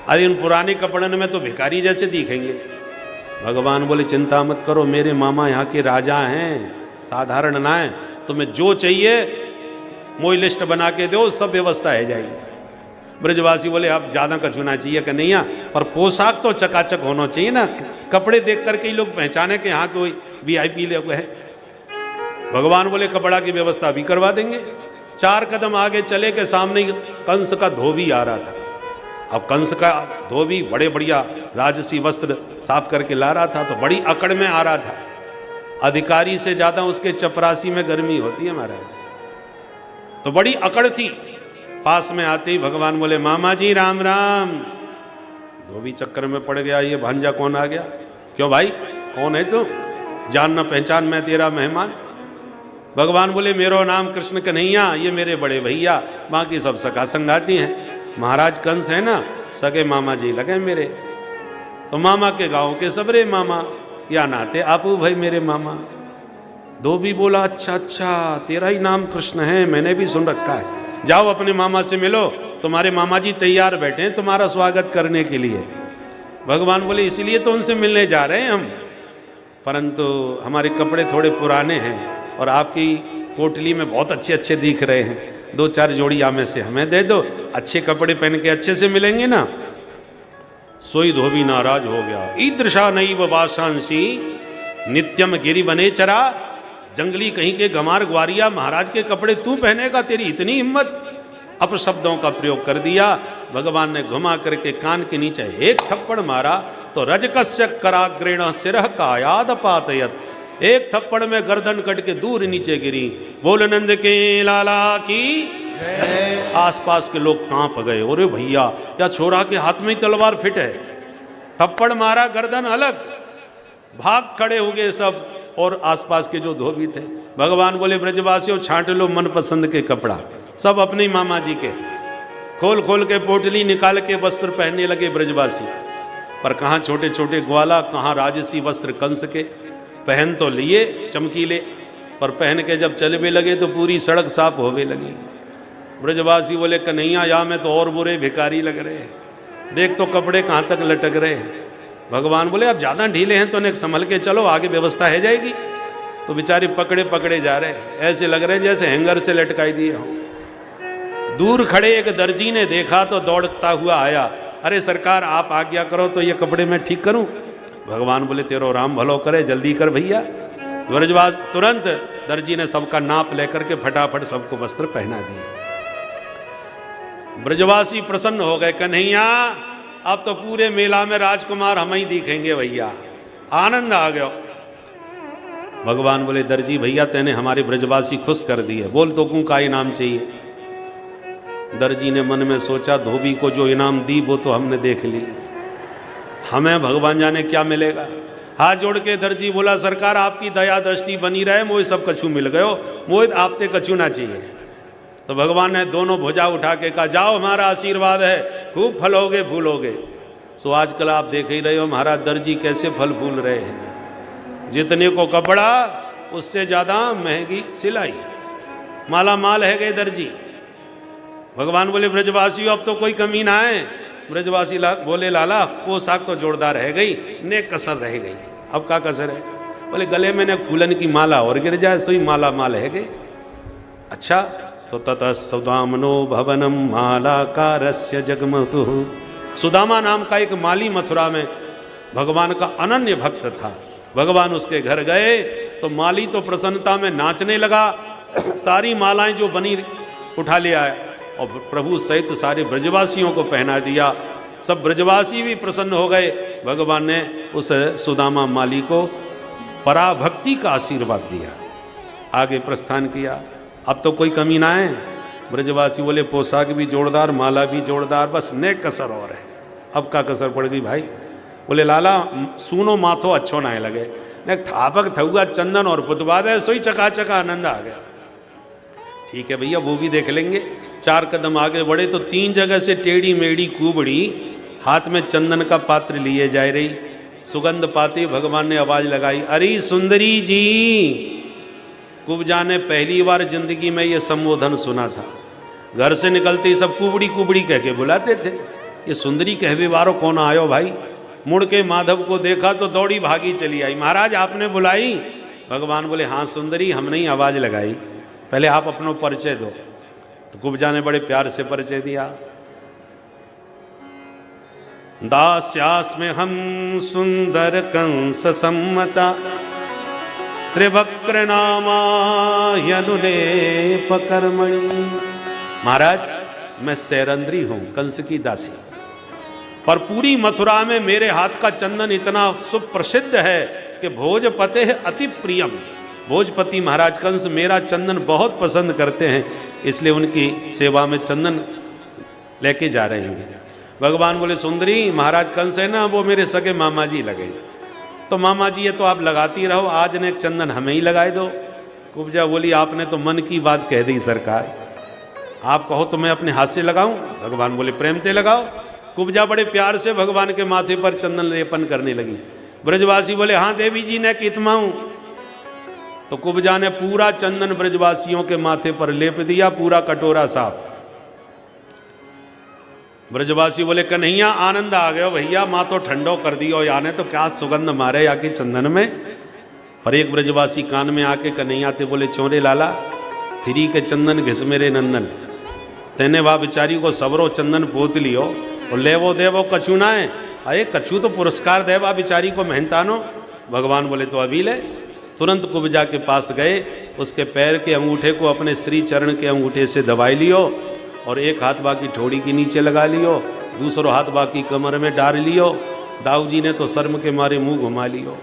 अरे इन पुराने कपड़न में तो भिखारी जैसे दिखेंगे। भगवान बोले चिंता मत करो, मेरे मामा यहाँ के राजा हैं, साधारण ना है, तुम्हें जो चाहिए मोई लिस्ट बना के दो, सब व्यवस्था है जाएगी। ब्रजवासी बोले अब ज़्यादा कछुना चाहिए कि नहीं, पर पोशाक तो चकाचक होना चाहिए ना, कपड़े देख करके ही लोग पहचाने कि यहाँ कोई VIP लोग है। भगवान बोले कपड़ा की व्यवस्था भी करवा देंगे। 4 कदम आगे चले के सामने कंस का धोबी आ रहा था। अब कंस का धोबी बड़े बढ़िया राजसी वस्त्र साफ करके ला रहा था, तो बड़ी अकड़ में आ रहा था। अधिकारी से ज्यादा उसके चपरासी में गर्मी होती है महाराज, तो बड़ी अकड़ थी। पास में आते ही भगवान बोले मामा जी राम राम। धोबी चक्कर में पड़ गया, ये भांजा कौन आ गया? क्यों भाई कौन है तू? जान न पहचान मैं तेरा मेहमान। भगवान बोले मेरो नाम कृष्ण कन्हैया, ये मेरे बड़े भैया, बाकी सब सखा संगाती हैं। महाराज कंस है ना, सगे मामा जी लगे मेरे, तो मामा के गांव के सबरे मामा, या नाते आपू भाई मेरे मामा। धोबी बोला अच्छा अच्छा, तेरा ही नाम कृष्ण है, मैंने भी सुन रखा है। जाओ अपने मामा से मिलो, तुम्हारे मामा जी तैयार बैठे हैं तुम्हारा स्वागत करने के लिए। भगवान बोले इसीलिए तो उनसे मिलने जा रहे हैं हम, परंतु हमारे कपड़े थोड़े पुराने हैं और आपकी कोटली में बहुत अच्छे अच्छे दिख रहे हैं, 2-4 जोड़ी में से हमें दे दो, अच्छे कपड़े पहन के अच्छे से मिलेंगे ना। सोई धोबी नाराज हो गया। ईदृशा नैव वासांसी नित्यम गिरि बने चरा, जंगली कहीं के गमार ग्वारिया, महाराज के कपड़े तू पहनेगा, तेरी इतनी हिम्मत? अपशब्दों का प्रयोग कर दिया। भगवान ने घुमा करके कान के नीचे एक थप्पड़ मारा तो रजकस्य कराग्रेण सिरह कायाद पातयत, एक थप्पड़ में गर्दन कट के दूर नीचे गिरी। बोल नंद के लाला की जय। आसपास के लोग कांप गए, अरे भैया या छोरा के हाथ में ही तलवार फिट है। थप्पड़ मारा, गर्दन अलग, भाग खड़े हो गए सब, और आसपास के जो धोबी थे। भगवान बोले ब्रजवासियों छांट लो मन पसंद के कपड़ा, सब अपने मामा जी के। खोल खोल के पोटली निकाल के वस्त्र पहनने लगे ब्रजवासी, पर कहाँ छोटे छोटे ग्वाला, कहाँ राजसी वस्त्र कंस के। पहन तो लिए चमकीले, पर पहन के जब चलने लगे तो पूरी सड़क साफ होने लगी। ब्रजवासी बोले कन्हैया यहाँ में तो और बुरे भिखारी लग रहे हैं, देख तो कपड़े कहाँ तक लटक रहे हैं। भगवान बोले अब ज़्यादा ढीले हैं तो उन्हें संभल के चलो, आगे व्यवस्था है जाएगी। तो बेचारे पकड़े पकड़े जा रहे हैं, ऐसे लग रहे हैं जैसे हैंगर से लटकाई दिए हों। दूर खड़े एक दर्जी ने देखा तो दौड़ता हुआ आया, अरे सरकार आप आज्ञा करो तो ये कपड़े मैं ठीक करूं। भगवान बोले तेरो राम भलो करे, जल्दी कर भैया। ब्रजवास तुरंत दर्जी ने सबका नाप लेकर के फटाफट सबको वस्त्र पहना दिए। ब्रजवासी प्रसन्न हो गए, कन्हैया अब तो पूरे मेला में राजकुमार हम ही दिखेंगे भैया, आनंद आ गया। भगवान बोले दर्जी भैया तेने हमारे ब्रजवासी खुश कर दिए, बोल तो का इनाम चाहिए। दर्जी ने मन में सोचा धोबी को जो इनाम दी वो तो हमने देख ली, हमें भगवान जाने क्या मिलेगा। हाथ जोड़ के दर्जी बोला सरकार आपकी दया दृष्टि बनी रहे, मोए सब कछू मिल गयो, मोए आपते कछू ना चाहिए। तो भगवान ने दोनों भुजा उठा के कहा जाओ हमारा आशीर्वाद है, खूब फलोगे फूलोगे। सो आजकल आप देख ही रहे हो महाराज दर्जी कैसे फल फूल रहे हैं, जितने को कपड़ा उससे ज्यादा महंगी सिलाई, माला माल है गए दर्जी। भगवान बोले ब्रजवासी अब तो कोई कमी ना है। ब्रजवासी बोले लाला पोशाक तो जोरदार रह गई, ने कसर रह गई। अब क्या कसर है? बोले गले में ने फूलन की माला और गिर जाए सोई माला माल है गई। अच्छा तो ततः सुदामनो भवनम मालाकारस्य जगमतु। सुदामा नाम का एक माली मथुरा में भगवान का अनन्य भक्त था। भगवान उसके घर गए तो माली तो प्रसन्नता में नाचने लगा, सारी मालाएं जो बनी उठा ले आए और प्रभु सहित सारे ब्रजवासियों को पहना दिया। सब ब्रजवासी भी प्रसन्न हो गए। भगवान ने उस सुदामा माली को पराभक्ति का आशीर्वाद दिया, आगे प्रस्थान किया। अब तो कोई कमी ना है। ब्रजवासी बोले पोशाक भी जोरदार, माला भी जोरदार, बस ने कसर और है। अब का कसर पड़ गई भाई? बोले लाला सुनो माथो अच्छो ना लगे, ने थापक थुआ चंदन और पुतवा दे सोई चकाचका आनंद आ गया। ठीक है भैया वो भी देख लेंगे। 4 कदम आगे बढ़े तो 3 जगह से टेढ़ी मेढ़ी कुबड़ी हाथ में चंदन का पात्र लिए जा रही। सुगंध पाते भगवान ने आवाज लगाई, अरे सुंदरी जी। कुब्जा ने पहली बार जिंदगी में ये संबोधन सुना था। घर से निकलते ही सब कुबड़ी कुबड़ी कह के बुलाते थे। ये सुंदरी कहवे वारो कौन आयो भाई। मुड़ के माधव को देखा तो दौड़ी भागी चली आई। महाराज आपने बुलाई? भगवान बोले हाँ सुंदरी, हमने ही आवाज लगाई, पहले आप अपना परिचय दो। तो कुब्जा ने बड़े प्यार से परिचय दिया। दास्यास में हम सुंदर कंस सम्मता, त्रिवक्र नामा यनुलेप कर्मणि। महाराज मैं सैरंद्री हूं, कंस की दासी, पर पूरी मथुरा में मेरे हाथ का चंदन इतना सुप्रसिद्ध है कि भोजपते है अति प्रियम। भोजपति महाराज कंस मेरा चंदन बहुत पसंद करते हैं, इसलिए उनकी सेवा में चंदन लेके जा रहे हैं। भगवान बोले सुंदरी, महाराज कंस है ना, वो मेरे सगे मामा जी लगे, तो मामा जी ये तो आप लगाती रहो, आज ने एक चंदन हमें ही लगाए दो। कुब्जा बोली आपने तो मन की बात कह दी सरकार, आप कहो तो मैं अपने हाथ से लगाऊं? भगवान बोले प्रेम से लगाओ। कुब्जा बड़े प्यार से भगवान के माथे पर चंदन लेपन करने लगी। ब्रजवासी बोले हाँ देवी जी ने कितमाऊं। तो कुब्जा ने पूरा चंदन ब्रजवासियों के माथे पर लेप दिया, पूरा कटोरा साफ। ब्रजवासी बोले कन्हैया आनंद आ गयो भैया, माँ तो ठंडो कर दियो, याने तो क्या सुगंध मारे आके चंदन में। पर एक ब्रजवासी कान में आके कन्हैया थे बोले चोरे लाला, फ्री के चंदन घिस मेरे नंदन, तेने वाह बिचारी को सबरो चंदन पोत लियो और ले वो दे वो कछू ना है। अरे कछू तो पुरस्कार दे वाह बिचारी को मेहनतानो। भगवान बोले तो अभी ले। तुरंत कुब्जा के पास गए, उसके पैर के अंगूठे को अपने श्री चरण के अंगूठे से दबाई लियो और एक हाथ बाकी ठोड़ी के नीचे लगा लियो, दूसरो हाथ बाकी कमर में डाल लियो। दाऊ जी ने तो शर्म के मारे मुंह घुमा लियो।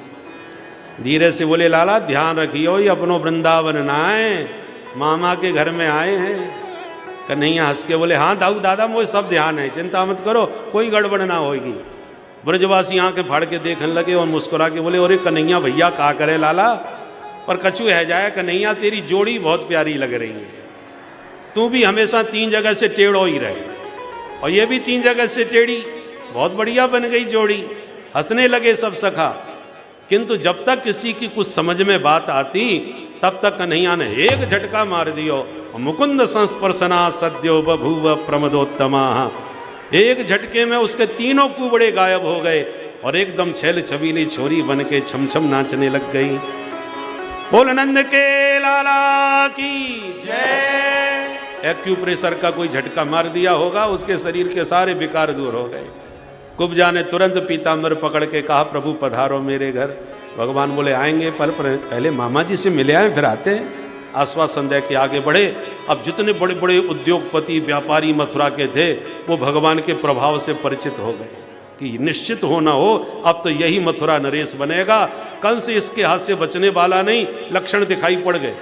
धीरे से बोले लाला ध्यान रखियो, ये अपनो वृंदावन ना है, मामा के घर में आए हैं। कन्हैया हंस के बोले हाँ दाऊ दादा मुझे सब ध्यान है, चिंता मत करो, कोई गड़बड़ ना होगी। ब्रजवासी आंखें फाड़ के देखने लगे और मुस्कुरा के बोले अरे कन्हैया भैया क्या करे लाला, पर कछू है जाए कन्हैया तेरी जोड़ी बहुत प्यारी लग रही है, तू भी हमेशा 3 जगह से टेढ़ो ही रहे और ये भी 3 जगह से टेढ़ी, बहुत बढ़िया बन गई जोड़ी। हंसने लगे सब सखा, किंतु जब तक किसी की कुछ समझ में बात आती तब तक कन्हैया ने एक झटका मार दियो। मुकुंद संस्पर्शना सद्यो बभूव प्रमदोत्तमा, एक झटके में उसके 3 कुबड़े गायब हो गए और एकदम छैल छबीली छोरी बन के छम छम नाचने लग गई। बोल नंद के लाला की जय। एक्यूप्रेशर का कोई झटका मार दिया होगा, उसके शरीर के सारे विकार दूर हो गए। कुब्जा ने तुरंत पीताम्बर पकड़ के कहा प्रभु पधारो मेरे घर। भगवान बोले आएंगे पर पहले मामा जी से मिले आए फिर आते हैं। आश्वासन दे के आगे बढ़े। अब जितने बड़े बड़े उद्योगपति व्यापारी मथुरा के थे वो भगवान के प्रभाव से परिचित हो गए कि निश्चित हो ना हो अब तो यही मथुरा नरेश बनेगा, कंस इसके हाथ से बचने वाला नहीं। लक्षण दिखाई पड़ गए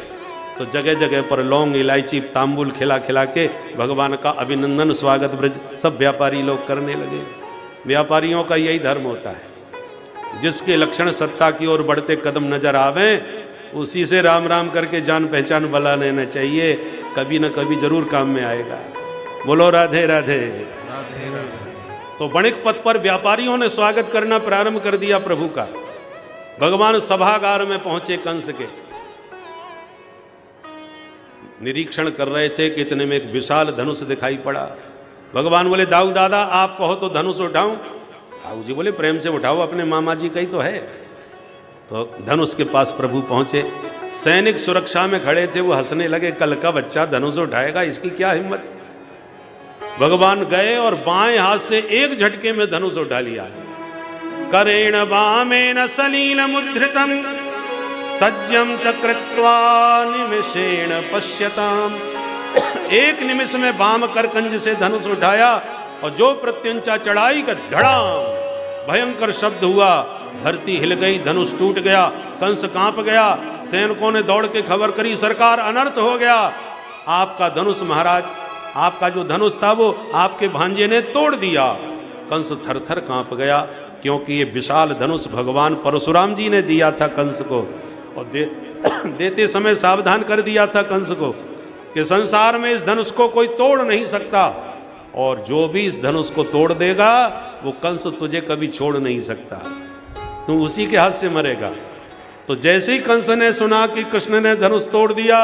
तो जगह जगह पर लौंग इलायची तांबुल खिला खिला के भगवान का अभिनंदन स्वागत ब्रज सब व्यापारी लोग करने लगे। व्यापारियों का यही धर्म होता है, जिसके लक्षण सत्ता की ओर बढ़ते कदम नजर आवे उसी से राम राम करके जान पहचान बना लेना चाहिए, कभी न कभी जरूर काम में आएगा। बोलो राधे राधे। तो बणिक पथ पर व्यापारियों ने स्वागत करना प्रारंभ कर दिया प्रभु का। भगवान सभागार में पहुंचे, कंस के निरीक्षण कर रहे थे कि इतने में एक विशाल धनुष दिखाई पड़ा। भगवान बोले दाऊ दादा आप कहो तो धनुष उठाऊं? दाऊ जी बोले प्रेम से उठाओ, अपने मामा जी का ही तो है। तो धनुष के पास प्रभु पहुंचे, सैनिक सुरक्षा में खड़े थे, वो हंसने लगे कल का बच्चा धनुष उठाएगा, इसकी क्या हिम्मत। भगवान गए और बाएं हाथ से एक झटके में धनुष उठा लिया। करेण वामेन सलील मुद्रितम सज्जम चक्रत्वा निमिषेण पश्यताम। एक निमिष में वाम कर कंज से धनुष उठाया और जो प्रत्यंचा चढ़ाई का धड़ाम भयंकर शब्द हुआ, धरती हिल गई, धनुष टूट गया, कंस कांप गया। सैनिकों ने दौड़ के खबर करी सरकार अनर्थ हो गया, आपका धनुष महाराज, आपका जो धनुष था वो आपके भांजे ने तोड़ दिया। कंस थर थर कांप गया क्योंकि ये विशाल धनुष भगवान परशुराम जी ने दिया था कंस को और देते समय सावधान कर दिया था कंस को कि संसार में इस धनुष को कोई तोड़ नहीं सकता और जो भी इस धनुष को तोड़ देगा वो कंस तुझे कभी छोड़ नहीं सकता, तू उसी के हाथ से मरेगा। तो जैसे ही कंस ने सुना कि कृष्ण ने धनुष तोड़ दिया